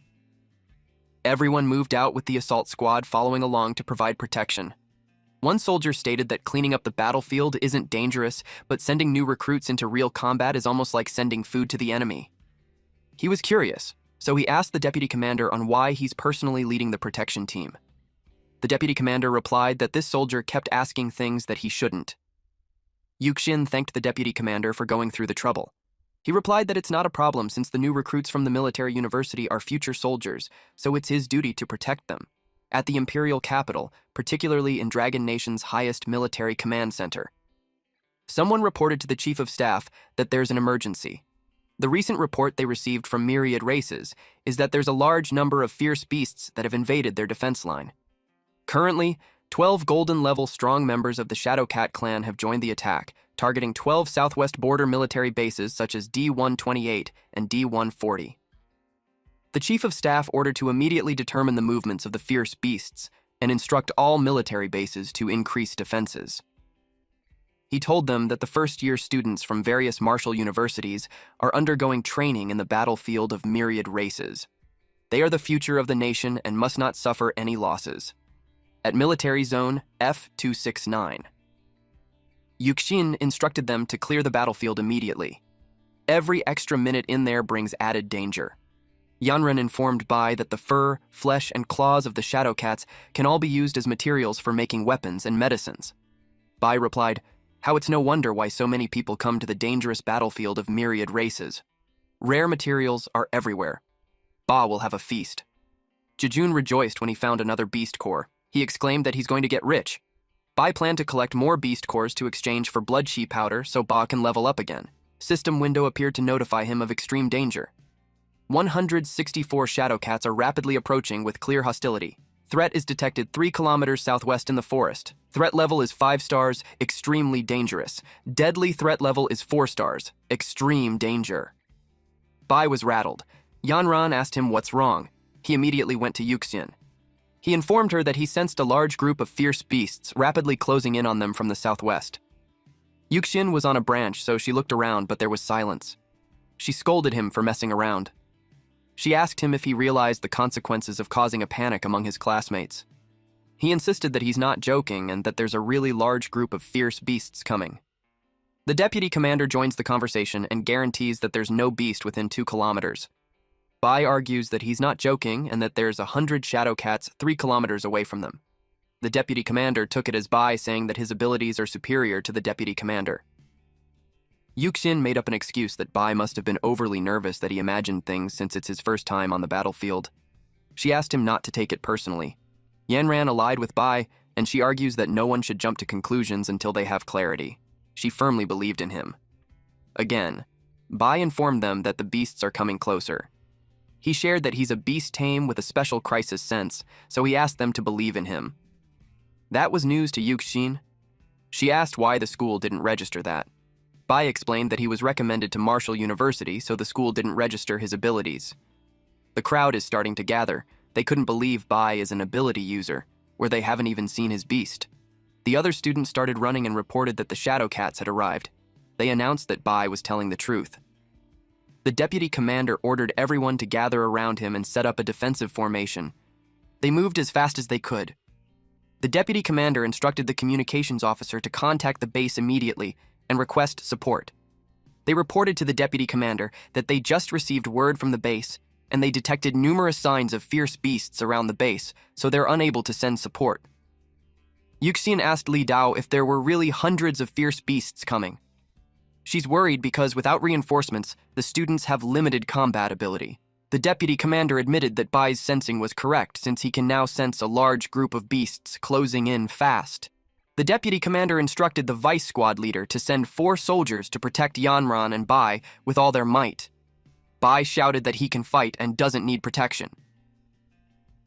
Everyone moved out with the assault squad following along to provide protection. One soldier stated that cleaning up the battlefield isn't dangerous, but sending new recruits into real combat is almost like sending food to the enemy. He was curious, so he asked the deputy commander on why he's personally leading the protection team. The deputy commander replied that this soldier kept asking things that he shouldn't. Yuxin thanked the deputy commander for going through the trouble. He replied that it's not a problem since the new recruits from the military university are future soldiers, so it's his duty to protect them. At the imperial capital, particularly in Dragon Nation's highest military command center. Someone reported to the chief of staff that there's an emergency. The recent report they received from myriad races is that there's a large number of fierce beasts that have invaded their defense line. Currently, 12 golden-level strong members of the Shadowcat clan have joined the attack, targeting 12 southwest border military bases such as D-128 and D-140. The chief of staff ordered to immediately determine the movements of the fierce beasts and instruct all military bases to increase defenses. He told them that the first-year students from various martial universities are undergoing training in the battlefield of myriad races. They are the future of the nation and must not suffer any losses. At Military Zone F-269. Yuxin instructed them to clear the battlefield immediately. Every extra minute in there brings added danger. Yanren informed Bai that the fur, flesh, and claws of the Shadowcats can all be used as materials for making weapons and medicines. Bai replied, "How it's no wonder why so many people come to the dangerous battlefield of myriad races. Rare materials are everywhere. Ba will have a feast." Jejun rejoiced when he found another beast core. He exclaimed that he's going to get rich. Bai planned to collect more beast cores to exchange for blood chi powder so Ba can level up again. System window appeared to notify him of extreme danger. 164 Shadowcats are rapidly approaching with clear hostility. Threat is detected 3 kilometers southwest in the forest. Threat level is 5 stars, extremely dangerous. Deadly threat level is 4 stars, extreme danger. Bai was rattled. Yanran asked him what's wrong. He immediately went to Yuxin. He informed her that he sensed a large group of fierce beasts rapidly closing in on them from the southwest. Yuxin was on a branch, so she looked around, but there was silence. She scolded him for messing around. She asked him if he realized the consequences of causing a panic among his classmates. He insisted that he's not joking and that there's a really large group of fierce beasts coming. The deputy commander joins the conversation and guarantees that there's no beast within 2 kilometers. Bai argues that he's not joking and that there's 100 Shadowcats 3 kilometers away from them. The deputy commander took it as Bai saying that his abilities are superior to the deputy commander. Yuxin made up an excuse that Bai must have been overly nervous that he imagined things since it's his first time on the battlefield. She asked him not to take it personally. Yanran allied with Bai, and she argues that no one should jump to conclusions until they have clarity. She firmly believed in him. Again, Bai informed them that the beasts are coming closer. He shared that he's a beast tame with a special crisis sense, so he asked them to believe in him. That was news to Yuxin. She asked why the school didn't register that. Bai explained that he was recommended to Martial University, so the school didn't register his abilities. The crowd is starting to gather. They couldn't believe Bai is an ability user, where they haven't even seen his beast. The other students started running and reported that the Shadowcats had arrived. They announced that Bai was telling the truth. The deputy commander ordered everyone to gather around him and set up a defensive formation. They moved as fast as they could. The deputy commander instructed the communications officer to contact the base immediately and request support. They reported to the deputy commander that they just received word from the base and they detected numerous signs of fierce beasts around the base, so they're unable to send support. Yuxin asked Li Dao if there were really hundreds of fierce beasts coming. She's worried because without reinforcements, the students have limited combat ability. The deputy commander admitted that Bai's sensing was correct since he can now sense a large group of beasts closing in fast. The deputy commander instructed the vice squad leader to send 4 soldiers to protect Yanran and Bai with all their might. Bai shouted that he can fight and doesn't need protection.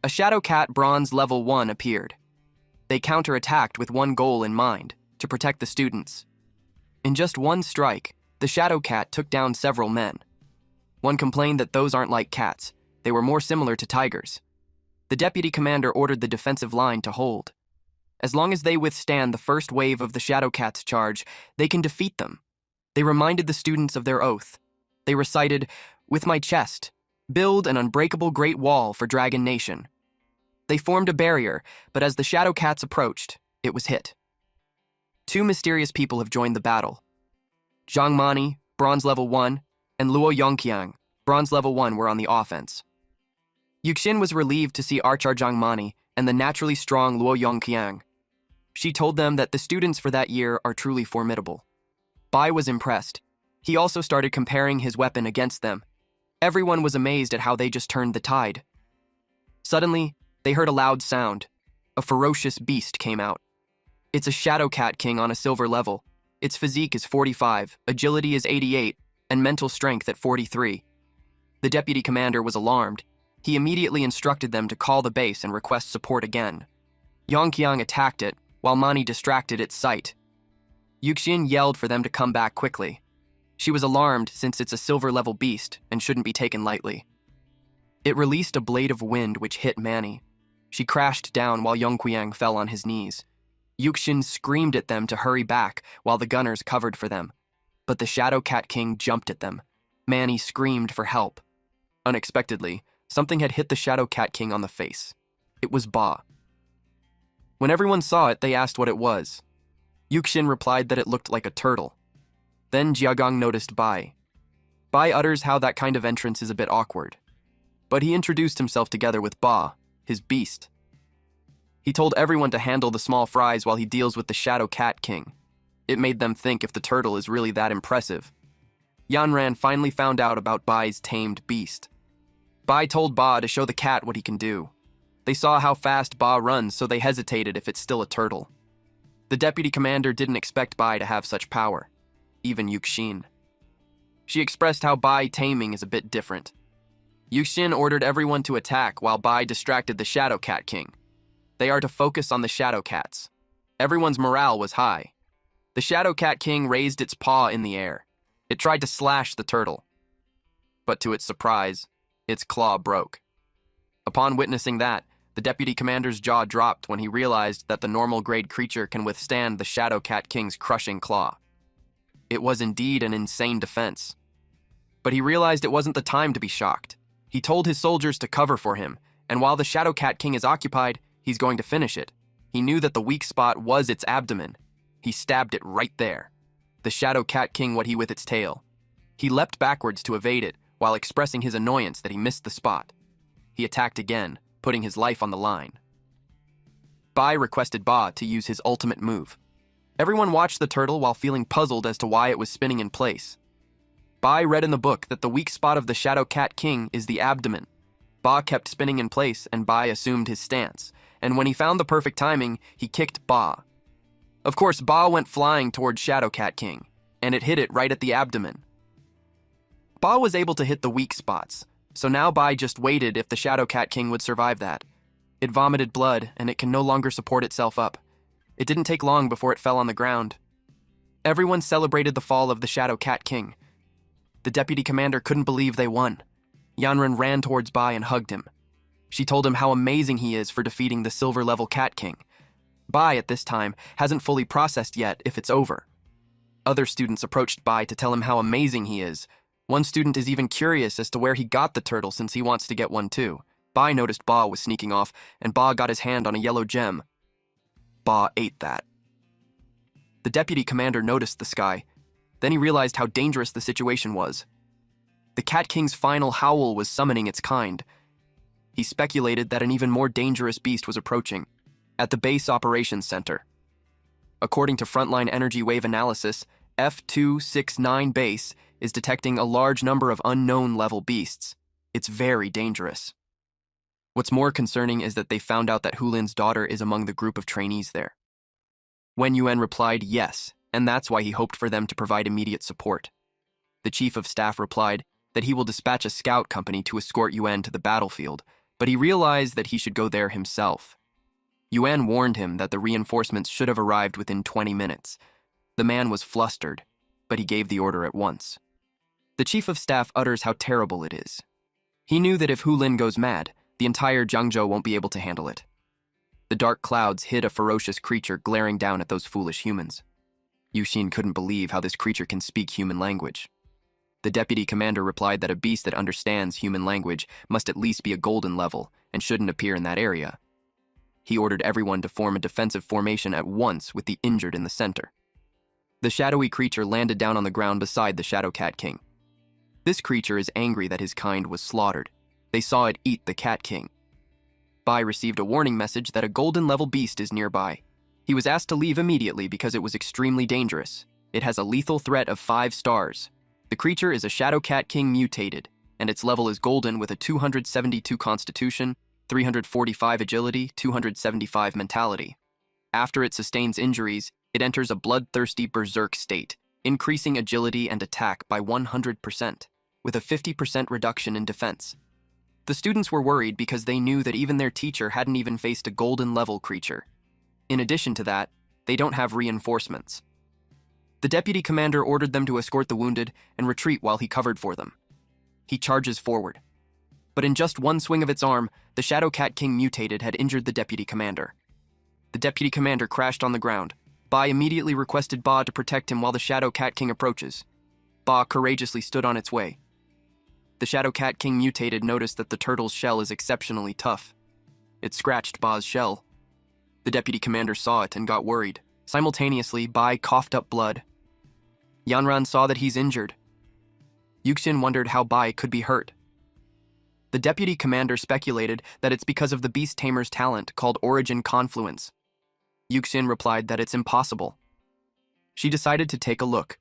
A Shadowcat Bronze Level 1 appeared. They counterattacked with one goal in mind, to protect the students. In just one strike, the Shadowcat took down several men. One complained that those aren't like cats, they were more similar to tigers. The deputy commander ordered the defensive line to hold. As long as they withstand the first wave of the Shadowcat's charge, they can defeat them. They reminded the students of their oath. They recited, "With my chest, build an unbreakable great wall for Dragon Nation." They formed a barrier, but as the Shadowcats approached, it was hit. 2 mysterious people have joined the battle. Zhang Mani, Bronze Level 1, and Luo Yongqiang, Bronze Level 1, were on the offense. Yuxin was relieved to see Archer Zhang Mani and the naturally strong Luo Yongqiang. She told them that the students for that year are truly formidable. Bai was impressed. He also started comparing his weapon against them. Everyone was amazed at how they just turned the tide. Suddenly, they heard a loud sound. A ferocious beast came out. It's a Shadowcat King on a silver level. Its physique is 45, agility is 88, and mental strength at 43. The deputy commander was alarmed. He immediately instructed them to call the base and request support again. Yongqiang attacked it, while Mani distracted its sight. Yuxin yelled for them to come back quickly. She was alarmed since it's a silver-level beast and shouldn't be taken lightly. It released a blade of wind which hit Mani. She crashed down while Yongqiang fell on his knees. Yuxin screamed at them to hurry back while the gunners covered for them. But the Shadow Cat King jumped at them. Mani screamed for help. Unexpectedly, something had hit the Shadow Cat King on the face. It was Ba. When everyone saw it, they asked what it was. Yuxin replied that it looked like a turtle. Then Jiagong noticed Bai. Bai utters how that kind of entrance is a bit awkward. But he introduced himself together with Ba, his beast. He told everyone to handle the small fries while he deals with the Shadow Cat King. It made them think if the turtle is really that impressive. Yanran finally found out about Bai's tamed beast. Bai told Ba to show the cat what he can do. They saw how fast Ba runs, so they hesitated if it's still a turtle. The deputy commander didn't expect Bai to have such power, even Yuxin. She expressed how Bai taming is a bit different. Yuxin ordered everyone to attack while Bai distracted the Shadow Cat King. They are to focus on the Shadow Cats. Everyone's morale was high. The Shadow Cat King raised its paw in the air. It tried to slash the turtle. But to its surprise, its claw broke. Upon witnessing that, the deputy commander's jaw dropped when he realized that the normal-grade creature can withstand the Shadow Cat King's crushing claw. It was indeed an insane defense. But he realized it wasn't the time to be shocked. He told his soldiers to cover for him, and while the Shadow Cat King is occupied, he's going to finish it. He knew that the weak spot was its abdomen. He stabbed it right there. The Shadow Cat King what he with its tail. He leapt backwards to evade it, while expressing his annoyance that he missed the spot. He attacked again, putting his life on the line. Bai requested Ba to use his ultimate move. Everyone watched the turtle while feeling puzzled as to why it was spinning in place. Bai read in the book that the weak spot of the Shadow Cat King is the abdomen. Ba kept spinning in place and Bai assumed his stance, and when he found the perfect timing, he kicked Ba. Of course, Ba went flying towards Shadow Cat King, and it hit it right at the abdomen. Ba was able to hit the weak spots, so now Bai just waited if the Shadow Cat King would survive that. It vomited blood, and it can no longer support itself up. It didn't take long before it fell on the ground. Everyone celebrated the fall of the Shadow Cat King. The deputy commander couldn't believe they won. Yanran ran towards Bai and hugged him. She told him how amazing he is for defeating the silver-level Cat King. Bai, at this time, hasn't fully processed yet if it's over. Other students approached Bai to tell him how amazing he is. One student is even curious as to where he got the turtle since he wants to get one too. Bai noticed Ba was sneaking off, and Ba got his hand on a yellow gem. Ba ate that. The deputy commander noticed the sky. Then he realized how dangerous the situation was. The Cat King's final howl was summoning its kind. He speculated that an even more dangerous beast was approaching, at the base operations center. According to frontline energy wave analysis, F269 base is detecting a large number of unknown level beasts. It's very dangerous. What's more concerning is that they found out that Hulin's daughter is among the group of trainees there. Wen Yuan replied yes, and that's why he hoped for them to provide immediate support. The chief of staff replied that he will dispatch a scout company to escort Yuan to the battlefield, but he realized that he should go there himself. Yuan warned him that the reinforcements should have arrived within 20 minutes. The man was flustered, but he gave the order at once. The chief of staff utters how terrible it is. He knew that if Hulin goes mad, the entire Jiangzhou won't be able to handle it. The dark clouds hid a ferocious creature glaring down at those foolish humans. Yuxin couldn't believe how this creature can speak human language. The deputy commander replied that a beast that understands human language must at least be a golden level and shouldn't appear in that area. He ordered everyone to form a defensive formation at once with the injured in the center. The shadowy creature landed down on the ground beside the Shadow Cat King. This creature is angry that his kind was slaughtered. They saw it eat the Cat King. Bai received a warning message that a golden-level beast is nearby. He was asked to leave immediately because it was extremely dangerous. It has a lethal threat of 5 stars. The creature is a Shadow Cat King mutated, and its level is golden with a 272 constitution, 345 agility, 275 mentality. After it sustains injuries, It enters a bloodthirsty berserk state, increasing agility and attack by 100%, with a 50% reduction in defense. The students were worried because they knew that even their teacher hadn't even faced a golden-level creature. In addition to that, they don't have reinforcements. The deputy commander ordered them to escort the wounded and retreat while he covered for them. He charges forward. But in just one swing of its arm, the Shadow Cat King mutated had injured the deputy commander. The deputy commander crashed on the ground. Bai immediately requested Ba to protect him while the Shadow Cat King approaches. Ba courageously stood on its way. The Shadow Cat King mutated noticed that the turtle's shell is exceptionally tough. It scratched Ba's shell. The deputy commander saw it and got worried. Simultaneously, Bai coughed up blood. Yanran saw that he's injured. Yuxin wondered how Bai could be hurt. The deputy commander speculated that it's because of the beast tamer's talent called Origin Confluence. Yuxin replied that it's impossible. She decided to take a look.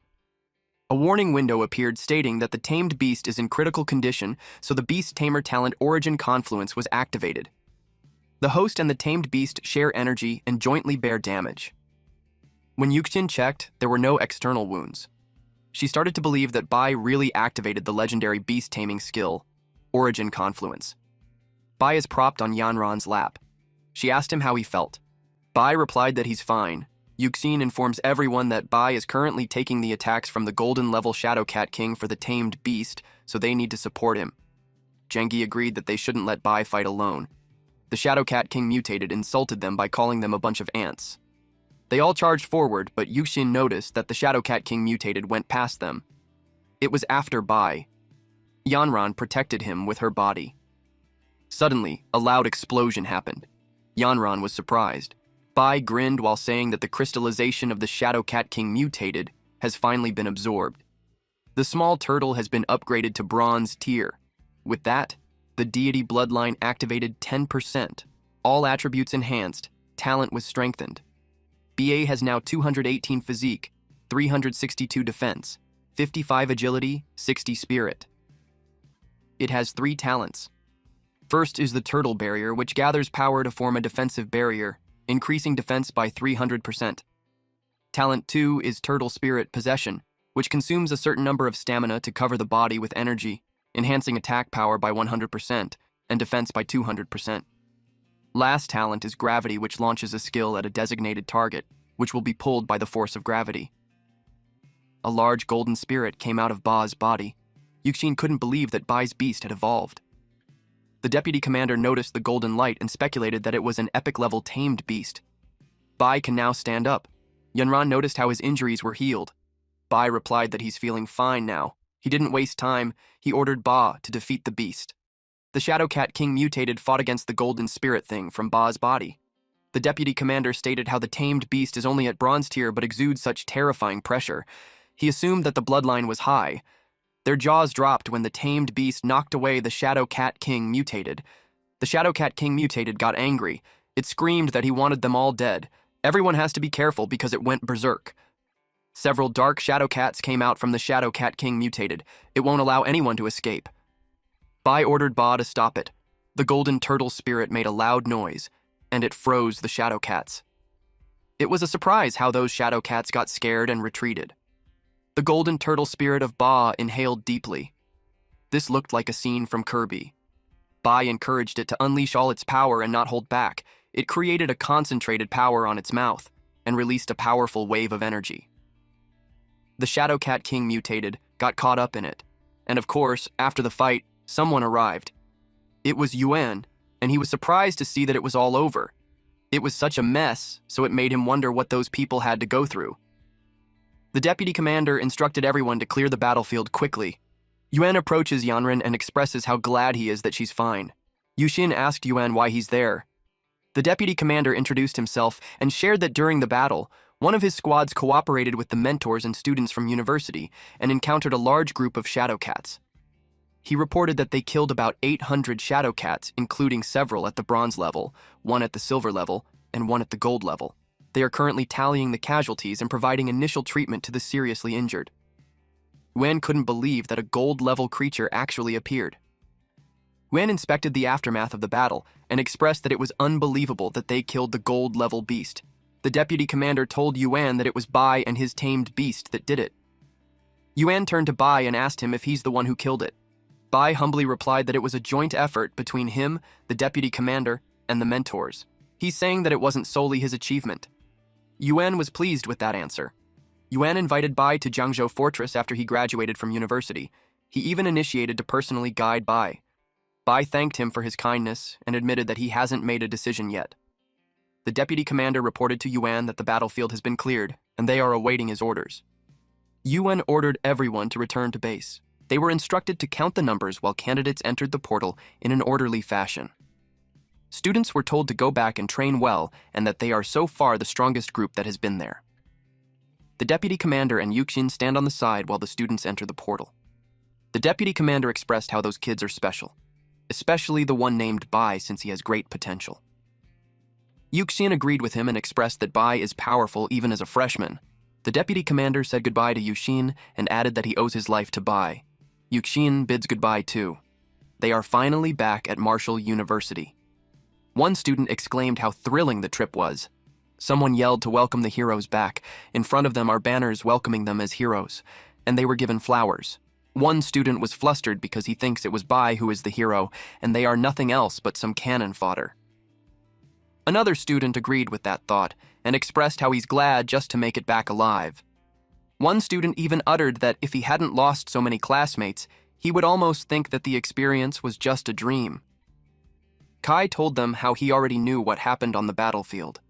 A warning window appeared stating that the tamed beast is in critical condition, so the beast tamer talent Origin Confluence was activated. The host and the tamed beast share energy and jointly bear damage. When Yuxin checked, there were no external wounds. She started to believe that Bai really activated the legendary beast taming skill, Origin Confluence. Bai is propped on Yanran's lap. She asked him how he felt. Bai replied that he's fine. Yuxin informs everyone that Bai is currently taking the attacks from the golden-level Shadow Cat King for the tamed beast, so they need to support him. Gengi agreed that they shouldn't let Bai fight alone. The Shadow Cat King mutated insulted them by calling them a bunch of ants. They all charged forward, but Yuxin noticed that the Shadow Cat King mutated went past them. It was after Bai. Yanran protected him with her body. Suddenly, a loud explosion happened. Yanran was surprised. Bai grinned while saying that the crystallization of the Shadow Cat King mutated has finally been absorbed. The small turtle has been upgraded to bronze tier. With that, the deity bloodline activated 10%. All attributes enhanced, talent was strengthened. BA has now 218 physique, 362 defense, 55 agility, 60 spirit. It has 3 talents. First is the turtle barrier, which gathers power to form a defensive barrier, increasing defense by 300%. Talent 2 is turtle spirit possession, which consumes a certain number of stamina to cover the body with energy, enhancing attack power by 100% and defense by 200%. Last talent is gravity, which launches a skill at a designated target, which will be pulled by the force of gravity. A large golden spirit came out of Ba's body. Yuxin couldn't believe that Bai's beast had evolved. The deputy commander noticed the golden light and speculated that it was an epic-level tamed beast. Bai can now stand up. Yanran noticed how his injuries were healed. Bai replied that he's feeling fine now. He didn't waste time. He ordered Ba to defeat the beast. The Shadow Cat King mutated fought against the golden spirit thing from Ba's body. The deputy commander stated how the tamed beast is only at bronze tier but exudes such terrifying pressure. He assumed that the bloodline was high. Their jaws dropped when the tamed beast knocked away the Shadow Cat King mutated. The Shadow Cat King mutated got angry. It screamed that he wanted them all dead. Everyone has to be careful because it went berserk. Several dark shadow cats came out from the Shadow Cat King mutated. It won't allow anyone to escape. Bai ordered Ba to stop it. The golden turtle spirit made a loud noise, and it froze the shadow cats. It was a surprise how those shadow cats got scared and retreated. The golden turtle spirit of Ba inhaled deeply. This looked like a scene from Kirby. Bai encouraged it to unleash all its power and not hold back. It created a concentrated power on its mouth and released a powerful wave of energy. The Shadow Cat King mutated, got caught up in it. And of course, after the fight, someone arrived. It was Yuan, and he was surprised to see that it was all over. It was such a mess, so it made him wonder what those people had to go through. The deputy commander instructed everyone to clear the battlefield quickly. Yuan approaches Yanran and expresses how glad he is that she's fine. Yuxin asked Yuan why he's there. The deputy commander introduced himself and shared that during the battle, one of his squads cooperated with the mentors and students from university and encountered a large group of shadow cats. He reported that they killed about 800 shadow cats, including several at the bronze level, one at the silver level, and one at the gold level. They are currently tallying the casualties and providing initial treatment to the seriously injured. Yuan couldn't believe that a gold-level creature actually appeared. Yuan inspected the aftermath of the battle and expressed that it was unbelievable that they killed the gold-level beast. The deputy commander told Yuan that it was Bai and his tamed beast that did it. Yuan turned to Bai and asked him if he's the one who killed it. Bai humbly replied that it was a joint effort between him, the deputy commander, and the mentors. He's saying that it wasn't solely his achievement. Yuan was pleased with that answer. Yuan invited Bai to Jiangzhou Fortress after he graduated from university. He even initiated to personally guide Bai. Bai thanked him for his kindness and admitted that he hasn't made a decision yet. The deputy commander reported to Yuan that the battlefield has been cleared, and they are awaiting his orders. Yuan ordered everyone to return to base. They were instructed to count the numbers while candidates entered the portal in an orderly fashion. Students were told to go back and train well and that they are so far the strongest group that has been there. The deputy commander and Yuxin stand on the side while the students enter the portal. The deputy commander expressed how those kids are special, especially the one named Bai since he has great potential. Yuxin agreed with him and expressed that Bai is powerful even as a freshman. The deputy commander said goodbye to Yuxin and added that he owes his life to Bai. Yuxin bids goodbye too. They are finally back at Marshall University. One student exclaimed how thrilling the trip was. Someone yelled to welcome the heroes back. In front of them are banners welcoming them as heroes, and they were given flowers. One student was flustered because he thinks it was Bai who is the hero, and they are nothing else but some cannon fodder. Another student agreed with that thought and expressed how he's glad just to make it back alive. One student even uttered that if he hadn't lost so many classmates, he would almost think that the experience was just a dream. Kai told them how he already knew what happened on the battlefield.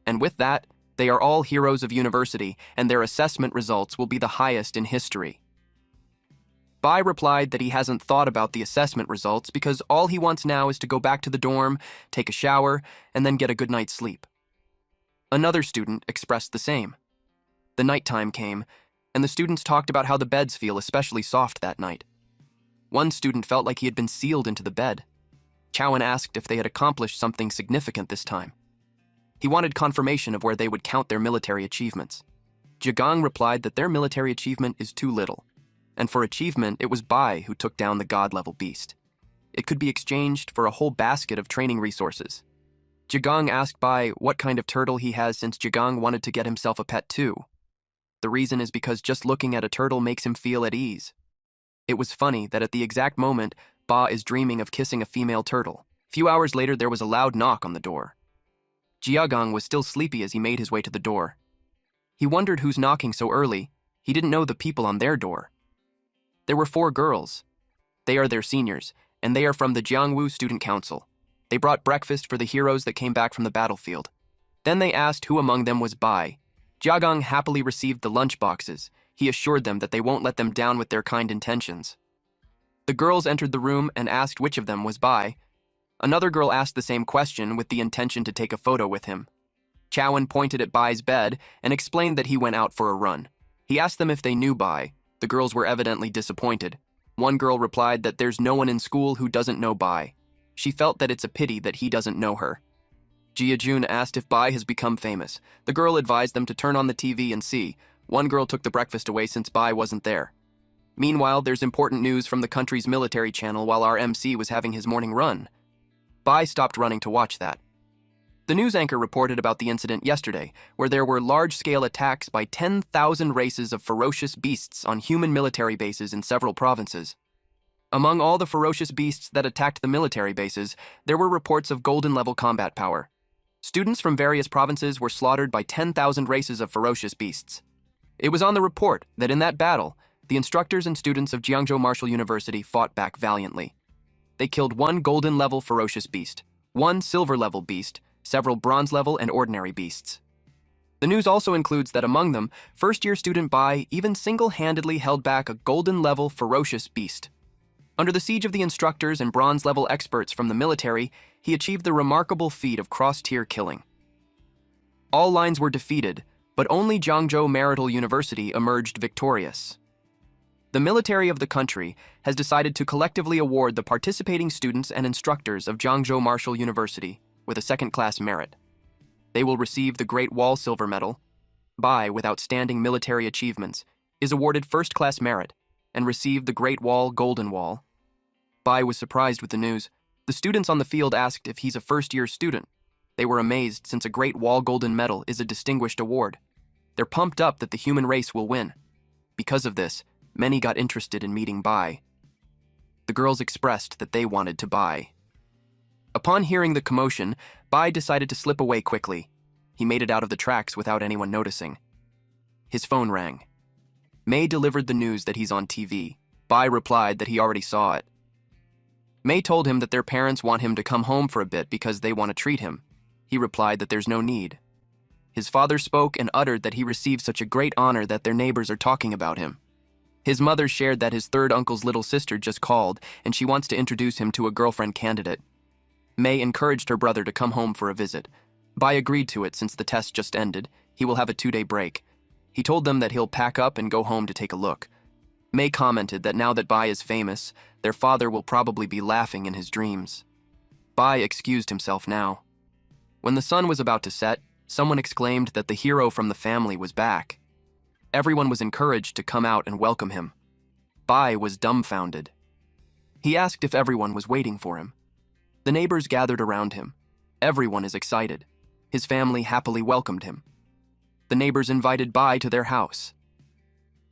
And with that, they are all heroes of university, and their assessment results will be the highest in history. Bai replied that he hasn't thought about the assessment results because all he wants now is to go back to the dorm, take a shower, and then get a good night's sleep. Another student expressed the same. The nighttime came, and the students talked about how the beds feel especially soft that night. One student felt like he had been sealed into the bed. Chowan asked if they had accomplished something significant this time. He wanted confirmation of where they would count their military achievements. Jigang replied that their military achievement is too little, and for achievement it was Bai who took down the god-level beast. It could be exchanged for a whole basket of training resources. Jigang asked Bai what kind of turtle he has since Jigang wanted to get himself a pet too. The reason is because just looking at a turtle makes him feel at ease. It was funny that at the exact moment, Ba is dreaming of kissing a female turtle. A few hours later, there was a loud knock on the door. Jiagang was still sleepy as he made his way to the door. He wondered who's knocking so early. He didn't know the people on their door. There were 4 girls. They are their seniors, and they are from the Jiangwu Student Council. They brought breakfast for the heroes that came back from the battlefield. Then they asked who among them was Bai. Jiagang happily received the lunch boxes. He assured them that they won't let them down with their kind intentions. The girls entered the room and asked which of them was Bai. Another girl asked the same question with the intention to take a photo with him. Chowan pointed at Bai's bed and explained that he went out for a run. He asked them if they knew Bai. The girls were evidently disappointed. One girl replied that there's no one in school who doesn't know Bai. She felt that it's a pity that he doesn't know her. Jiajun asked if Bai has become famous. The girl advised them to turn on the TV and see. One girl took the breakfast away since Bai wasn't there. Meanwhile, there's important news from the country's military channel while our MC was having his morning run. Bai stopped running to watch that. The news anchor reported about the incident yesterday, where there were large-scale attacks by 10,000 races of ferocious beasts on human military bases in several provinces. Among all the ferocious beasts that attacked the military bases, there were reports of golden-level combat power. Students from various provinces were slaughtered by 10,000 races of ferocious beasts. It was on the report that in that battle, the instructors and students of Jiangzhou Marshall University fought back valiantly. They killed 1 golden-level ferocious beast, 1 silver-level beast, several bronze-level and ordinary beasts. The news also includes that among them, first-year student Bai even single-handedly held back a golden-level ferocious beast. Under the siege of the instructors and bronze-level experts from the military, he achieved the remarkable feat of cross-tier killing. All lines were defeated, but only Jiangzhou Marital University emerged victorious. The military of the country has decided to collectively award the participating students and instructors of Jiangzhou Marshall University with a second-class merit. They will receive the Great Wall Silver Medal. Bai, with outstanding military achievements, is awarded first-class merit and received the Great Wall Golden Wall. Bai was surprised with the news. The students on the field asked if he's a first-year student. They were amazed since a Great Wall Golden Medal is a distinguished award. They're pumped up that the human race will win. Because of this, many got interested in meeting Bai. The girls expressed that they wanted to Bai. Upon hearing the commotion, Bai decided to slip away quickly. He made it out of the tracks without anyone noticing. His phone rang. May delivered the news that he's on TV. Bai replied that he already saw it. May told him that their parents want him to come home for a bit because they want to treat him. He replied that there's no need. His father spoke and uttered that he received such a great honor that their neighbors are talking about him. His mother shared that his third uncle's little sister just called and she wants to introduce him to a girlfriend candidate. May encouraged her brother to come home for a visit. Bai agreed to it since the test just ended. He will have a 2-day break. He told them that he'll pack up and go home to take a look. May commented that now that Bai is famous, their father will probably be laughing in his dreams. Bai excused himself now. When the sun was about to set, someone exclaimed that the hero from the family was back. Everyone was encouraged to come out and welcome him. Bai was dumbfounded. He asked if everyone was waiting for him. The neighbors gathered around him. Everyone is excited. His family happily welcomed him. The neighbors invited Bai to their house.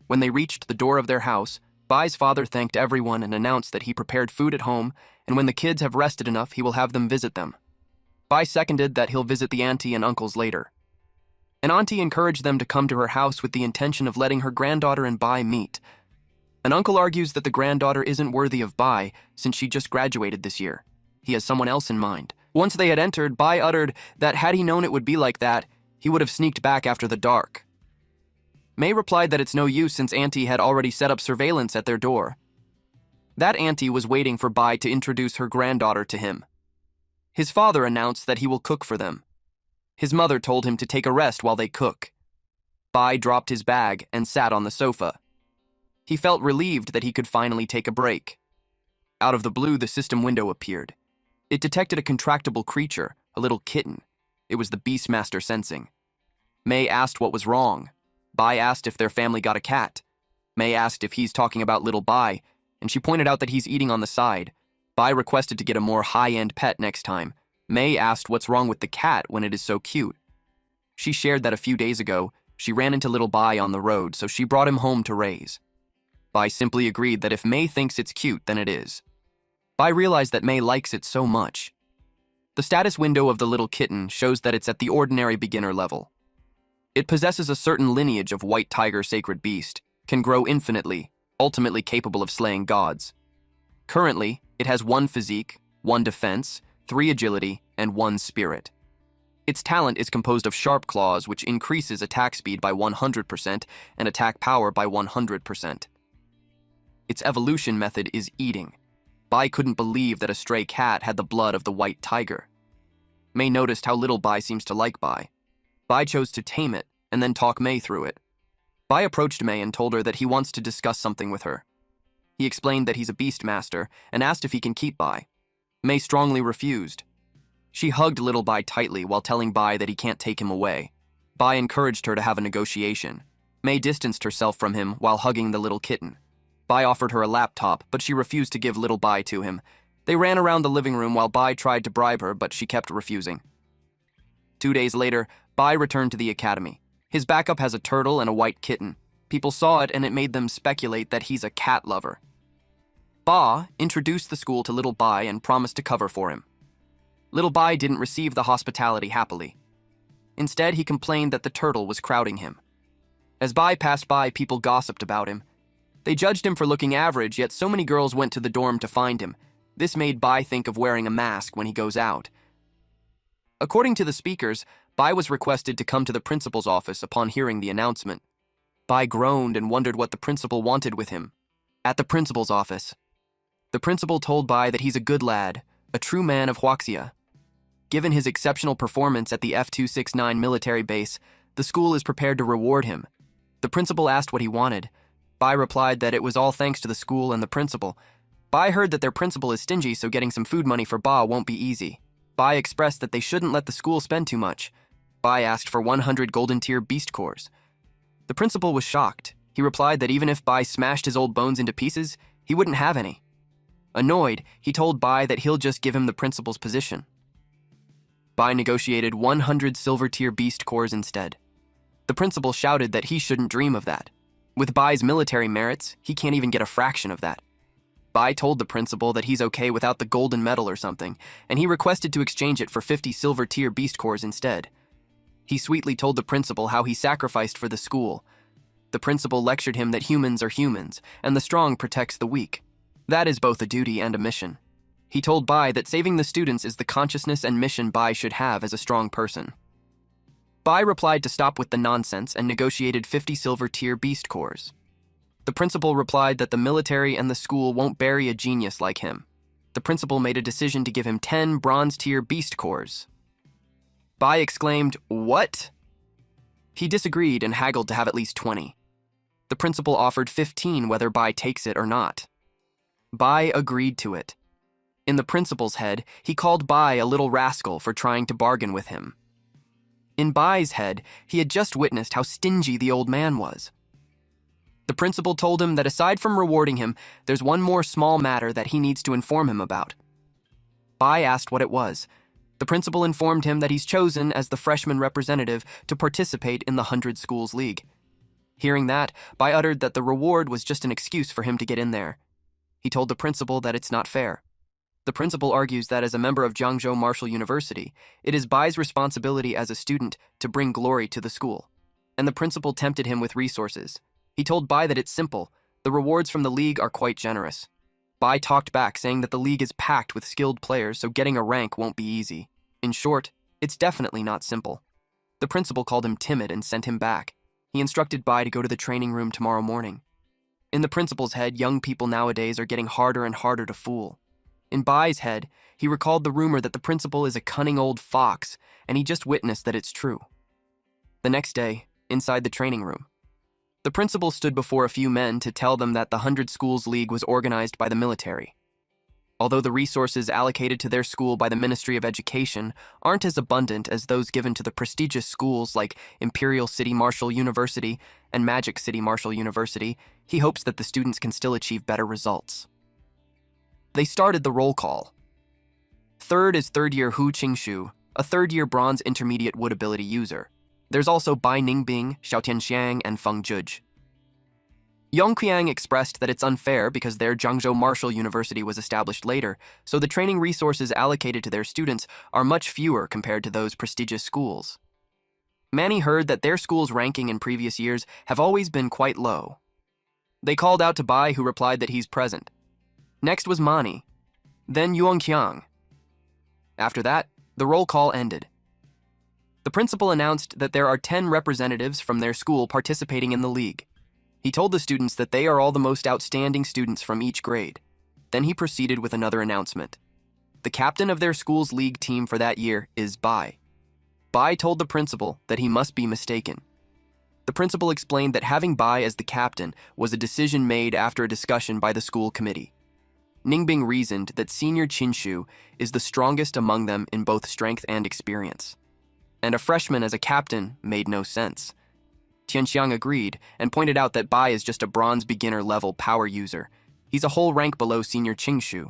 When they reached the door of their house, Bai's father thanked everyone and announced that he prepared food at home, and when the kids have rested enough, he will have them visit them. Bai seconded that he'll visit the auntie and uncles later. An auntie encouraged them to come to her house with the intention of letting her granddaughter and Bai meet. An uncle argues that the granddaughter isn't worthy of Bai since she just graduated this year. He has someone else in mind. Once they had entered, Bai uttered that had he known it would be like that, he would have sneaked back after the dark. May replied that it's no use since Auntie had already set up surveillance at their door. That auntie was waiting for Bai to introduce her granddaughter to him. His father announced that he will cook for them. His mother told him to take a rest while they cook. Bai dropped his bag and sat on the sofa. He felt relieved that he could finally take a break. Out of the blue, the system window appeared. It detected a contractible creature, a little kitten. It was the Beastmaster sensing. May asked what was wrong. Bai asked if their family got a cat. May asked if he's talking about little Bai, and she pointed out that he's eating on the side. Bai requested to get a more high-end pet next time. May asked what's wrong with the cat when it is so cute. She shared that a few days ago, she ran into little Bai on the road, so she brought him home to raise. Bai simply agreed that if May thinks it's cute, then it is. Bai realized that May likes it so much. The status window of the little kitten shows that it's at the ordinary beginner level. It possesses a certain lineage of white tiger sacred beast, can grow infinitely, ultimately capable of slaying gods. Currently, it has 1 physique, 1 defense, 3 agility, and 1 spirit. Its talent is composed of sharp claws, which increases attack speed by 100% and attack power by 100%. Its evolution method is eating. Bai couldn't believe that a stray cat had the blood of the white tiger. May noticed how little Bai seems to like Bai. Bai chose to tame it and then talk May through it. Bai approached May and told her that he wants to discuss something with her. He explained that he's a beastmaster and asked if he can keep Bai. May strongly refused. She hugged little Bai tightly while telling Bai that he can't take him away. Bai encouraged her to have a negotiation. May distanced herself from him while hugging the little kitten. Bai offered her a laptop, but she refused to give little Bai to him. They ran around the living room while Bai tried to bribe her, but she kept refusing. 2 days later, Bai returned to the academy. His backup has a turtle and a white kitten. People saw it and it made them speculate that he's a cat lover. Ba introduced the school to little Bai and promised to cover for him. Little Bai didn't receive the hospitality happily. Instead, he complained that the turtle was crowding him. As Bai passed by, people gossiped about him. They judged him for looking average, yet so many girls went to the dorm to find him. This made Bai think of wearing a mask when he goes out. According to the speakers, Bai was requested to come to the principal's office upon hearing the announcement. Bai groaned and wondered what the principal wanted with him. At the principal's office, the principal told Bai that he's a good lad, a true man of Huaxia. Given his exceptional performance at the F-269 military base, the school is prepared to reward him. The principal asked what he wanted. Bai replied that it was all thanks to the school and the principal. Bai heard that their principal is stingy, so getting some food money for Ba won't be easy. Bai expressed that they shouldn't let the school spend too much. Bai asked for 100 golden tier beast cores. The principal was shocked. He replied that even if Bai smashed his old bones into pieces, he wouldn't have any. Annoyed, he told Bai that he'll just give him the principal's position. Bai negotiated 100 silver tier beast cores instead. The principal shouted that he shouldn't dream of that. With Bai's military merits, he can't even get a fraction of that. Bai told the principal that he's okay without the golden medal or something, and he requested to exchange it for 50 silver tier beast cores instead. He sweetly told the principal how he sacrificed for the school. The principal lectured him that humans are humans, and the strong protects the weak. That is both a duty and a mission. He told Bai that saving the students is the consciousness and mission Bai should have as a strong person. Bai replied to stop with the nonsense and negotiated 50 silver tier beast cores. The principal replied that the military and the school won't bury a genius like him. The principal made a decision to give him 10 bronze tier beast cores. Bai exclaimed, "What?" He disagreed and haggled to have at least 20. The principal offered 15 whether Bai takes it or not. Bai agreed to it. In the principal's head, he called Bai a little rascal for trying to bargain with him. In Bai's head, he had just witnessed how stingy the old man was. The principal told him that aside from rewarding him, there's one more small matter that he needs to inform him about. Bai asked what it was. The principal informed him that he's chosen as the freshman representative to participate in the 100 Schools League. Hearing that, Bai uttered that the reward was just an excuse for him to get in there. He told the principal that it's not fair. The principal argues that as a member of Jiangzhou Martial University, it is Bai's responsibility as a student to bring glory to the school. And the principal tempted him with resources. He told Bai that it's simple. The rewards from the league are quite generous. Bai talked back, saying that the league is packed with skilled players, so getting a rank won't be easy. In short, it's definitely not simple. The principal called him timid and sent him back. He instructed Bai to go to the training room tomorrow morning. In the principal's head, young people nowadays are getting harder and harder to fool. In Bai's head, he recalled the rumor that the principal is a cunning old fox, and he just witnessed that it's true. The next day, inside the training room, the principal stood before a few men to tell them that the 100 Schools League was organized by the military. Although the resources allocated to their school by the Ministry of Education aren't as abundant as those given to the prestigious schools like Imperial City Martial University and Magic City Martial University, he hopes that the students can still achieve better results. They started the roll call. Third is third-year Hu Qingshu, a third-year bronze intermediate wood ability user. There's also Bai Ningbing, Xiao Tianxiang, and Feng Zhuge. Yongqiang expressed that it's unfair because their Jiangzhou Martial University was established later, so the training resources allocated to their students are much fewer compared to those prestigious schools. Manny heard that their school's ranking in previous years have always been quite low. They called out to Bai, who replied that he's present. Next was Mani, then Yongqiang. After that, the roll call ended. The principal announced that there are 10 representatives from their school participating in the league. He told the students that they are all the most outstanding students from each grade. Then he proceeded with another announcement. The captain of their school's league team for that year is Bai. Bai told the principal that he must be mistaken. The principal explained that having Bai as the captain was a decision made after a discussion by the school committee. Ningbing reasoned that senior Qinshu is the strongest among them in both strength and experience. And a freshman as a captain made no sense. Tianxiang agreed and pointed out that Bai is just a bronze beginner-level power user. He's a whole rank below senior Qingshu.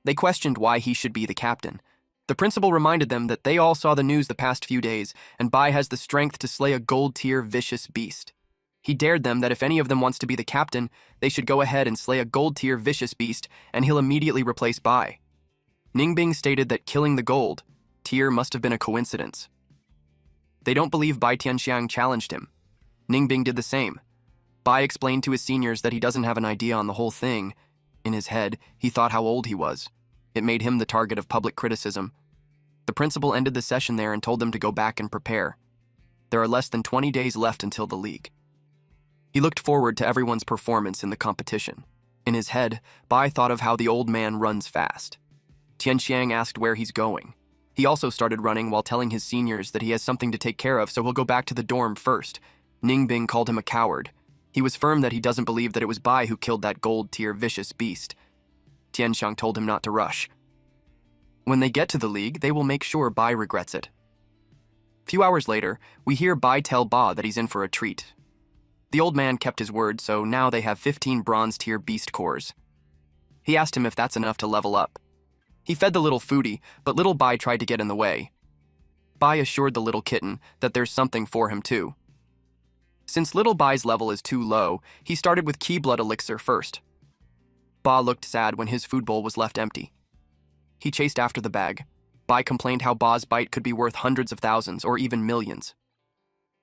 They questioned why he should be the captain. The principal reminded them that they all saw the news the past few days, and Bai has the strength to slay a gold-tier vicious beast. He dared them that if any of them wants to be the captain, they should go ahead and slay a gold-tier vicious beast, and he'll immediately replace Bai. Ningbing stated that killing the gold tier must have been a coincidence. They don't believe Bai Tianxiang challenged him. Ningbing did the same. Bai explained to his seniors that he doesn't have an idea on the whole thing. In his head, he thought how old he was. It made him the target of public criticism. The principal ended the session there and told them to go back and prepare. There are less than 20 days left until the league. He looked forward to everyone's performance in the competition. In his head, Bai thought of how the old man runs fast. Tianxiang asked where he's going. He also started running while telling his seniors that he has something to take care of, so he'll go back to the dorm first. Ningbing called him a coward. He was firm that he doesn't believe that it was Bai who killed that gold-tier vicious beast. Tianxiang told him not to rush. When they get to the league, they will make sure Bai regrets it. A few hours later, we hear Bai tell Ba that he's in for a treat. The old man kept his word, so now they have 15 bronze-tier beast cores. He asked him if that's enough to level up. He fed the little foodie, but little Bai tried to get in the way. Bai assured the little kitten that there's something for him too. Since little Bai's level is too low, he started with Key Blood Elixir first. Ba looked sad when his food bowl was left empty. He chased after the bag. Bai complained how Ba's bite could be worth hundreds of thousands or even millions.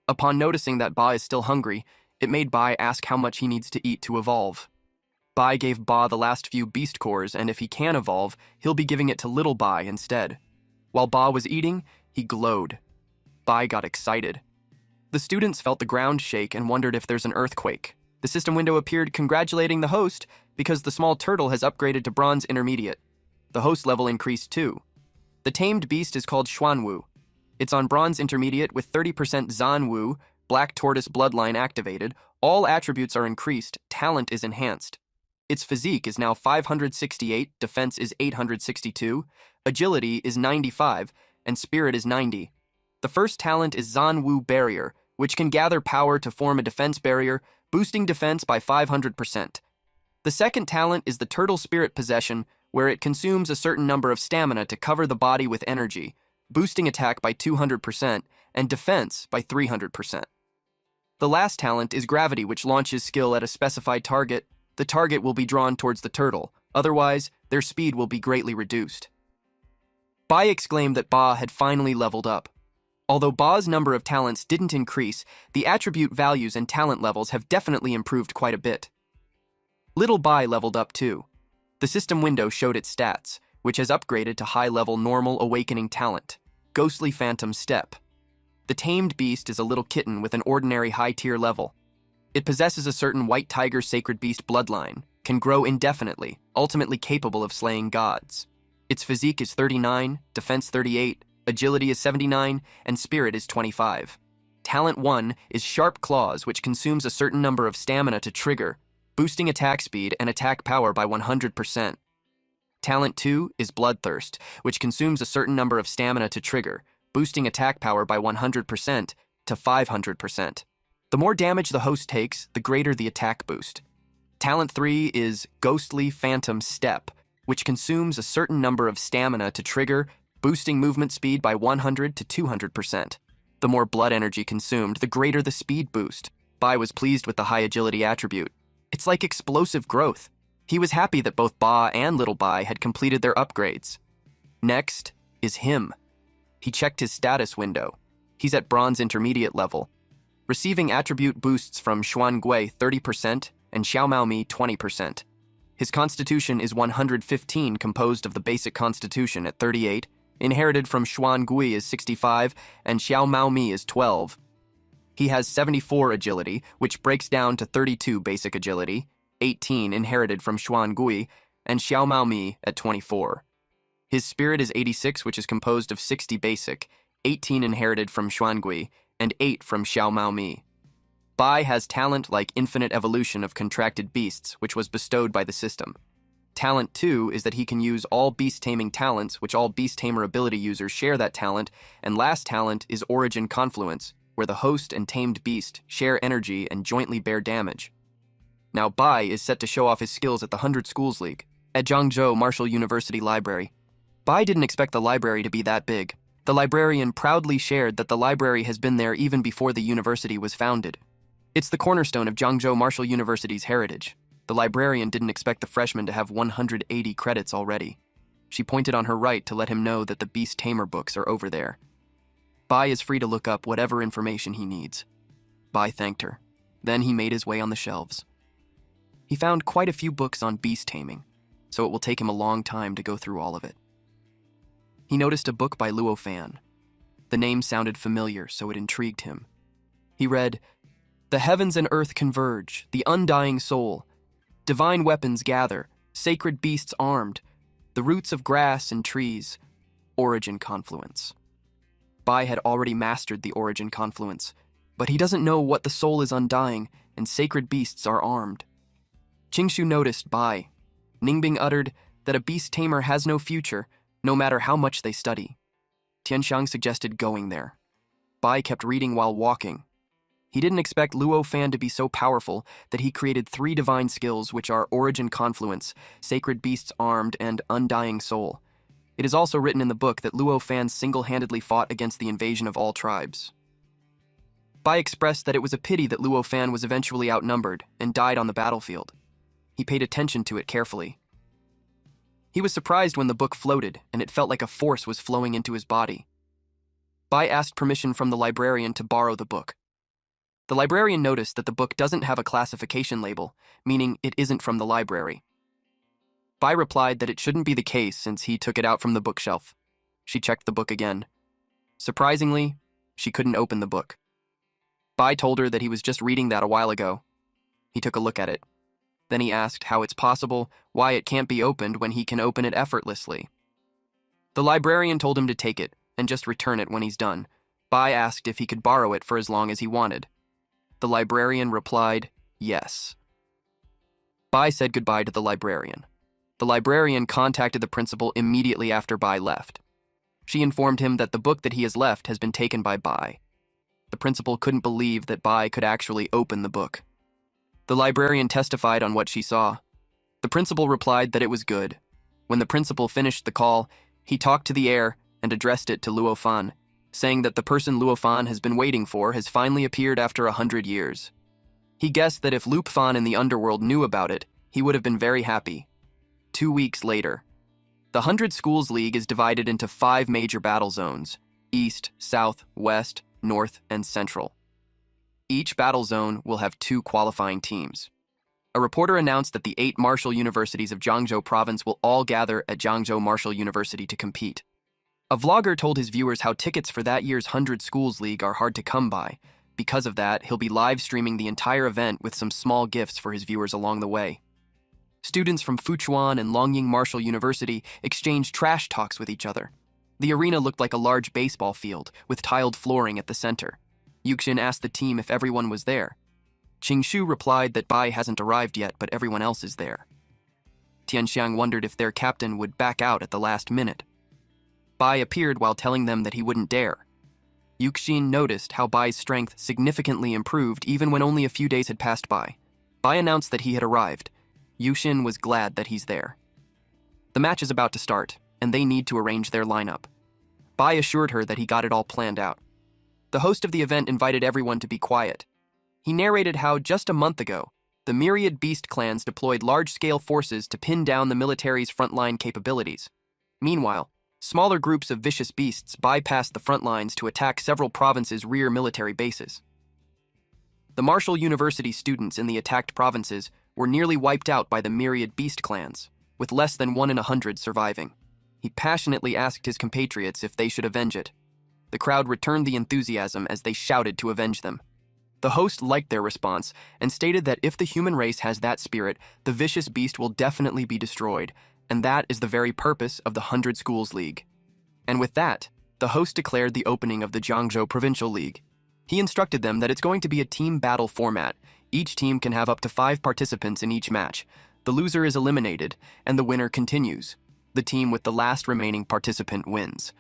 Upon noticing that Ba is still hungry, it made Bai ask how much he needs to eat to evolve. Bai gave Ba the last few beast cores, and if he can evolve, he'll be giving it to little Bai instead. While Ba was eating, he glowed. Bai got excited. The students felt the ground shake and wondered if there's an earthquake. The system window appeared congratulating the host because the small turtle has upgraded to Bronze Intermediate. The host level increased too. The tamed beast is called Xuanwu. It's on Bronze Intermediate with 30% Zanwu, Black Tortoise bloodline activated. All attributes are increased, talent is enhanced. Its physique is now 568, defense is 862, agility is 95, and spirit is 90. The first talent is Zanwu Barrier, which can gather power to form a defense barrier, boosting defense by 500%. The second talent is the Turtle Spirit Possession, where it consumes a certain number of stamina to cover the body with energy, boosting attack by 200% and defense by 300%. The last talent is Gravity, which launches skill at a specified target. The target will be drawn towards the turtle, otherwise, their speed will be greatly reduced. Bai exclaimed that Ba had finally leveled up. Although Ba's number of talents didn't increase, the attribute values and talent levels have definitely improved quite a bit. Little Bai leveled up too. The system window showed its stats, which has upgraded to high-level normal awakening talent, Ghostly Phantom Step. The tamed beast is a little kitten with an ordinary high-tier level. It possesses a certain white tiger sacred beast bloodline, can grow indefinitely, ultimately capable of slaying gods. Its physique is 39, defense 38, agility is 79, and spirit is 25. Talent 1 is Sharp Claws, which consumes a certain number of stamina to trigger, boosting attack speed and attack power by 100%. Talent 2 is Bloodthirst, which consumes a certain number of stamina to trigger, boosting attack power by 100% to 500%. The more damage the host takes, the greater the attack boost. Talent 3 is Ghostly Phantom Step, which consumes a certain number of stamina to trigger, boosting movement speed by 100 to 200%. The more blood energy consumed, the greater the speed boost. Bai was pleased with the high agility attribute. It's like explosive growth. He was happy that both Ba and Little Bai had completed their upgrades. Next is him. He checked his status window. He's at Bronze Intermediate level, receiving attribute boosts from Xuangui 30% and Xiaomaomi 20%. His constitution is 115, composed of the basic constitution at 38, inherited from Xuangui is 65, and Xiaomaomi is 12. He has 74 agility, which breaks down to 32 basic agility, 18 inherited from Xuangui, and Xiaomaomi at 24. His spirit is 86, which is composed of 60 basic, 18 inherited from Xuangui, and 8 from Xiaomaomi. Bai has talent like Infinite Evolution of Contracted Beasts, which was bestowed by the system. Talent 2 is that he can use all beast-taming talents, which all beast-tamer ability users share that talent, and last talent is Origin Confluence, where the host and tamed beast share energy and jointly bear damage. Now Bai is set to show off his skills at the 100 Schools League, at Zhangzhou Martial University Library. Bai didn't expect the library to be that big. The librarian proudly shared that the library has been there even before the university was founded. It's the cornerstone of Zhangzhou Martial University's heritage. The librarian didn't expect the freshman to have 180 credits already. She pointed on her right to let him know that the Beast Tamer books are over there. Bai is free to look up whatever information he needs. Bai thanked her. Then he made his way on the shelves. He found quite a few books on beast taming, so it will take him a long time to go through all of it. He noticed a book by Luo Fan. The name sounded familiar, so it intrigued him. He read, "The heavens and earth converge, the undying soul. Divine weapons gather, sacred beasts armed, the roots of grass and trees, origin confluence." Bai had already mastered the origin confluence, but he doesn't know what the soul is undying and sacred beasts are armed. Qingshu noticed Bai. Ningbing uttered that a beast tamer has no future, no matter how much they study. Tianxiang suggested going there. Bai kept reading while walking. He didn't expect Luo Fan to be so powerful that he created 3 divine skills, which are Origin Confluence, Sacred Beasts Armed, and Undying Soul. It is also written in the book that Luo Fan single-handedly fought against the invasion of all tribes. Bai expressed that it was a pity that Luo Fan was eventually outnumbered and died on the battlefield. He paid attention to it carefully. He was surprised when the book floated and it felt like a force was flowing into his body. Bai asked permission from the librarian to borrow the book. The librarian noticed that the book doesn't have a classification label, meaning it isn't from the library. Bai replied that it shouldn't be the case since he took it out from the bookshelf. She checked the book again. Surprisingly, she couldn't open the book. Bai told her that he was just reading that a while ago. He took a look at it. Then he asked how it's possible why it can't be opened when he can open it effortlessly. The librarian told him to take it and just return it when he's done. Bai asked if he could borrow it for as long as he wanted. The librarian replied, yes. Bai said goodbye to the librarian. The librarian contacted the principal immediately after Bai left. She informed him that the book that he has left has been taken by Bai. The principal couldn't believe that Bai could actually open the book. The librarian testified on what she saw. The principal replied that it was good. When the principal finished the call, he talked to the air and addressed it to Luo Fan, saying that the person Luo Fan has been waiting for has finally appeared after 100 years. He guessed that if Luo Fan in the underworld knew about it, he would have been very happy. 2 weeks later, the 100 Schools League is divided into 5 major battle zones: East, South, West, North, and Central. Each battle zone will have 2 qualifying teams. A reporter announced that the 8 martial universities of Jiangzhou province will all gather at Jiangzhou Martial University to compete. A vlogger told his viewers how tickets for that year's 100 Schools League are hard to come by. Because of that, he'll be live streaming the entire event with some small gifts for his viewers along the way. Students from Fuchuan and Longying Martial University exchanged trash talks with each other. The arena looked like a large baseball field with tiled flooring at the center. Yuxin asked the team if everyone was there. Qingshu replied that Bai hasn't arrived yet, but everyone else is there. Tianxiang wondered if their captain would back out at the last minute. Bai appeared while telling them that he wouldn't dare. Yuxin noticed how Bai's strength significantly improved even when only a few days had passed by. Bai announced that he had arrived. Yuxin was glad that he's there. The match is about to start, and they need to arrange their lineup. Bai assured her that he got it all planned out. The host of the event invited everyone to be quiet. He narrated how, just a month ago, the myriad beast clans deployed large-scale forces to pin down the military's frontline capabilities. Meanwhile, smaller groups of vicious beasts bypassed the front lines to attack several provinces' rear military bases. The Martial University students in the attacked provinces were nearly wiped out by the myriad beast clans, with less than 1 in 100 surviving. He passionately asked his compatriots if they should avenge it. The crowd returned the enthusiasm as they shouted to avenge them. The host liked their response and stated that if the human race has that spirit, the vicious beast will definitely be destroyed, and that is the very purpose of the 100 Schools League. And with that, the host declared the opening of the Jiangzhou Provincial League. He instructed them that it's going to be a team battle format. Each team can have up to 5 participants in each match. The loser is eliminated, and the winner continues. The team with the last remaining participant wins.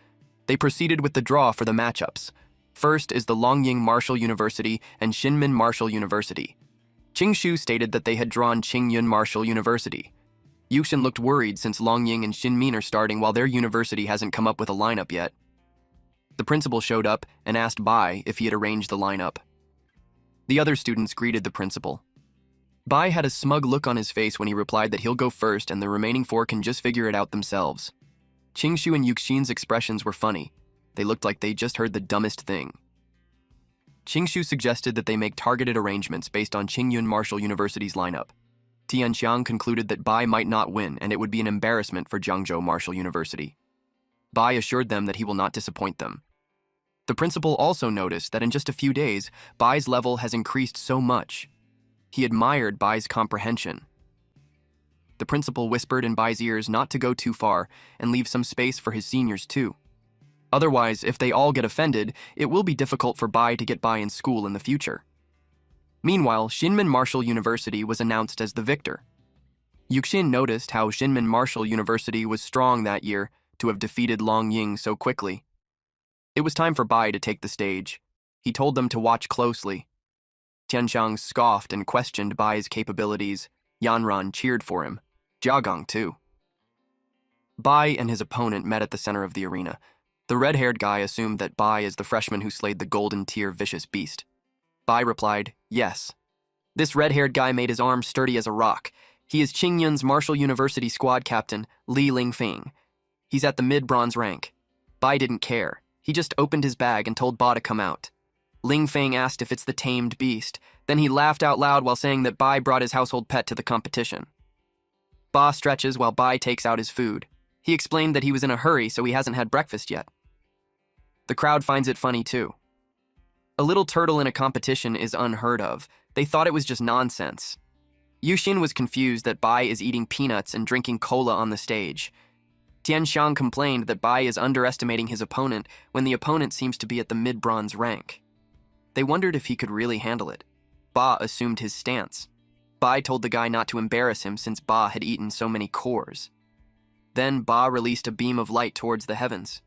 They proceeded with the draw for the matchups. First is the Longying Martial University and Xinmin Martial University. Qingshu stated that they had drawn Qingyun Martial University. Yuxin looked worried since Longying and Xinmin are starting while their university hasn't come up with a lineup yet. The principal showed up and asked Bai if he had arranged the lineup. The other students greeted the principal. Bai had a smug look on his face when he replied that he'll go first and the remaining 4 can just figure it out themselves. Qingshu and Yuxin's expressions were funny. They looked like they just heard the dumbest thing. Qingshu suggested that they make targeted arrangements based on Qingyun Martial University's lineup. Tianxiang concluded that Bai might not win and it would be an embarrassment for Jiangzhou Martial University. Bai assured them that he will not disappoint them. The principal also noticed that in just a few days, Bai's level has increased so much. He admired Bai's comprehension. The principal whispered in Bai's ears not to go too far and leave some space for his seniors too. Otherwise, if they all get offended, it will be difficult for Bai to get by in school in the future. Meanwhile, Xinmin Martial University was announced as the victor. Yuxin noticed how Xinmin Martial University was strong that year to have defeated Longying so quickly. It was time for Bai to take the stage. He told them to watch closely. Tianxiang scoffed and questioned Bai's capabilities. Yanran cheered for him. Jiagong too. Bai and his opponent met at the center of the arena. The red-haired guy assumed that Bai is the freshman who slayed the golden-tier vicious beast. Bai replied, yes. This red-haired guy made his arm sturdy as a rock. He is Qingyun's Martial University squad captain, Li Lingfeng. He's at the mid-bronze rank. Bai didn't care. He just opened his bag and told Ba to come out. Lingfeng asked if it's the tamed beast. Then he laughed out loud while saying that Bai brought his household pet to the competition. Ba stretches while Bai takes out his food. He explained that he was in a hurry, so he hasn't had breakfast yet. The crowd finds it funny too. A little turtle in a competition is unheard of. They thought it was just nonsense. Yuxin was confused that Bai is eating peanuts and drinking cola on the stage. Tianxiang complained that Bai is underestimating his opponent when the opponent seems to be at the mid-bronze rank. They wondered if he could really handle it. Ba assumed his stance. Bai told the guy not to embarrass him since Ba had eaten so many cores. Then Ba released a beam of light towards the heavens.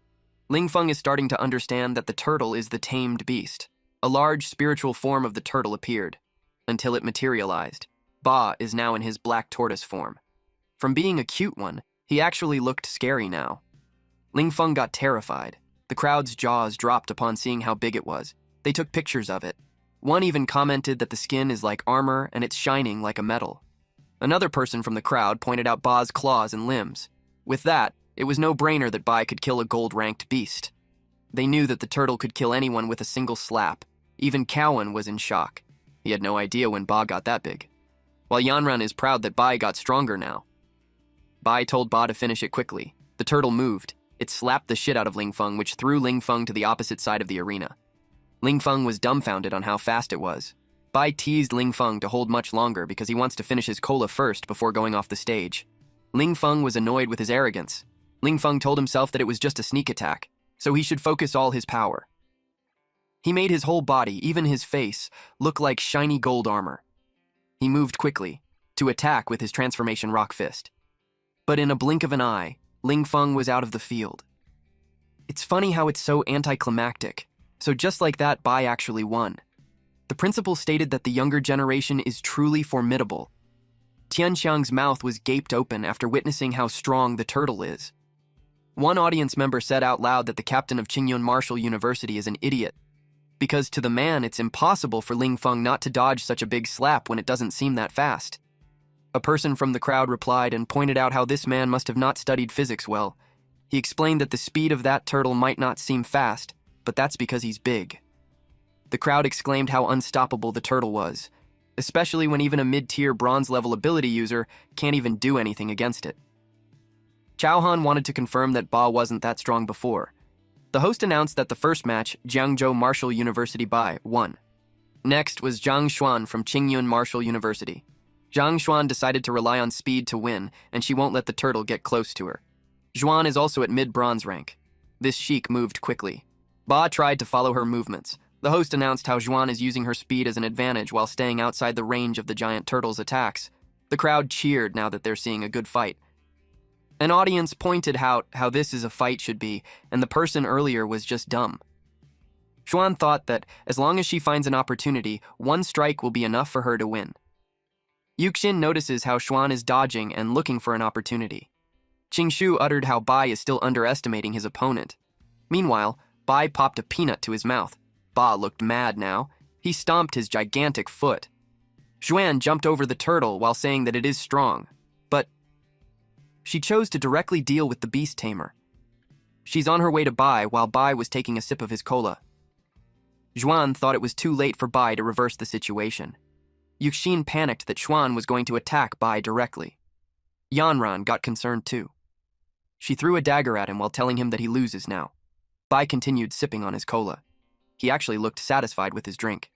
Lingfeng is starting to understand that the turtle is the tamed beast. A large spiritual form of the turtle appeared, until it materialized. Ba is now in his Black Tortoise form. From being a cute one, he actually looked scary now. Lingfeng got terrified. The crowd's jaws dropped upon seeing how big it was. They took pictures of it. One even commented that the skin is like armor and it's shining like a metal. Another person from the crowd pointed out Ba's claws and limbs. With that, it was no-brainer that Bai could kill a gold-ranked beast. They knew that the turtle could kill anyone with a single slap. Even Cowan was in shock. He had no idea when Ba got that big. While Yanran is proud that Bai got stronger now. Bai told Ba to finish it quickly. The turtle moved. It slapped the shit out of Lingfeng, which threw Lingfeng to the opposite side of the arena. Lingfeng was dumbfounded on how fast it was. Bai teased Lingfeng to hold much longer because he wants to finish his cola first before going off the stage. Lingfeng was annoyed with his arrogance. Lingfeng told himself that it was just a sneak attack, so he should focus all his power. He made his whole body, even his face, look like shiny gold armor. He moved quickly, to attack with his transformation rock fist. But in a blink of an eye, Lingfeng was out of the field. It's funny how it's so anticlimactic. So just like that, Bai actually won. The principal stated that the younger generation is truly formidable. Tianxiang's mouth was gaped open after witnessing how strong the turtle is. One audience member said out loud that the captain of Qingyun Martial University is an idiot, because to the man it's impossible for Lingfeng not to dodge such a big slap when it doesn't seem that fast. A person from the crowd replied and pointed out how this man must have not studied physics well. He explained that the speed of that turtle might not seem fast, but that's because he's big. The crowd exclaimed how unstoppable the turtle was, especially when even a mid-tier bronze-level ability user can't even do anything against it. Chao Han wanted to confirm that Ba wasn't that strong before. The host announced that the first match, Jiangzhou Martial University Bai, won. Next was Zhang Xuan from Qingyun Martial University. Zhang Xuan decided to rely on speed to win, and she won't let the turtle get close to her. Xuan is also at mid-bronze rank. This sheik moved quickly. Ba tried to follow her movements. The host announced how Xuan is using her speed as an advantage while staying outside the range of the giant turtle's attacks. The crowd cheered now that they're seeing a good fight. An audience pointed out how this is a fight should be, and the person earlier was just dumb. Xuan thought that as long as she finds an opportunity, one strike will be enough for her to win. Yuxin notices how Xuan is dodging and looking for an opportunity. Qingshu uttered how Bai is still underestimating his opponent. Meanwhile, Bai popped a peanut to his mouth. Ba looked mad now. He stomped his gigantic foot. Xuan jumped over the turtle while saying that it is strong, but she chose to directly deal with the beast tamer. She's on her way to Bai while Bai was taking a sip of his cola. Xuan thought it was too late for Bai to reverse the situation. Yuxin panicked that Xuan was going to attack Bai directly. Yanran got concerned too. She threw a dagger at him while telling him that he loses now. Bai continued sipping on his cola. He actually looked satisfied with his drink.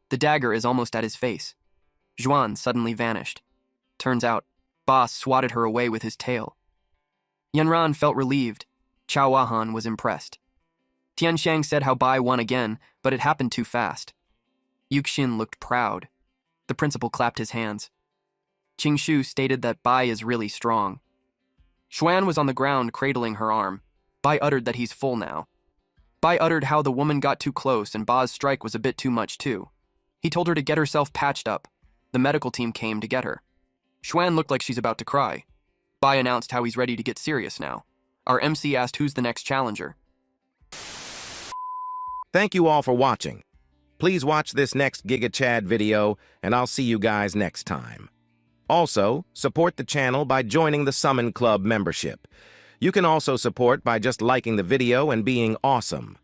The dagger is almost at his face. Xuan suddenly vanished. Turns out, Ba swatted her away with his tail. Yanran felt relieved. Chao Wahan was impressed. Tianxiang said how Bai won again, but it happened too fast. Yuxin looked proud. The principal clapped his hands. Qingshu stated that Bai is really strong. Xuan was on the ground cradling her arm. Bai uttered that he's full now. Bai uttered how the woman got too close and Ba's strike was a bit too much too. He told her to get herself patched up. The medical team came to get her. Xuan looked like she's about to cry. Bai announced how he's ready to get serious now. Our MC asked who's the next challenger. Thank you all for watching. Please watch this next Giga Chad video, and I'll see you guys next time. Also, support the channel by joining the Summon Club membership. You can also support by just liking the video and being awesome.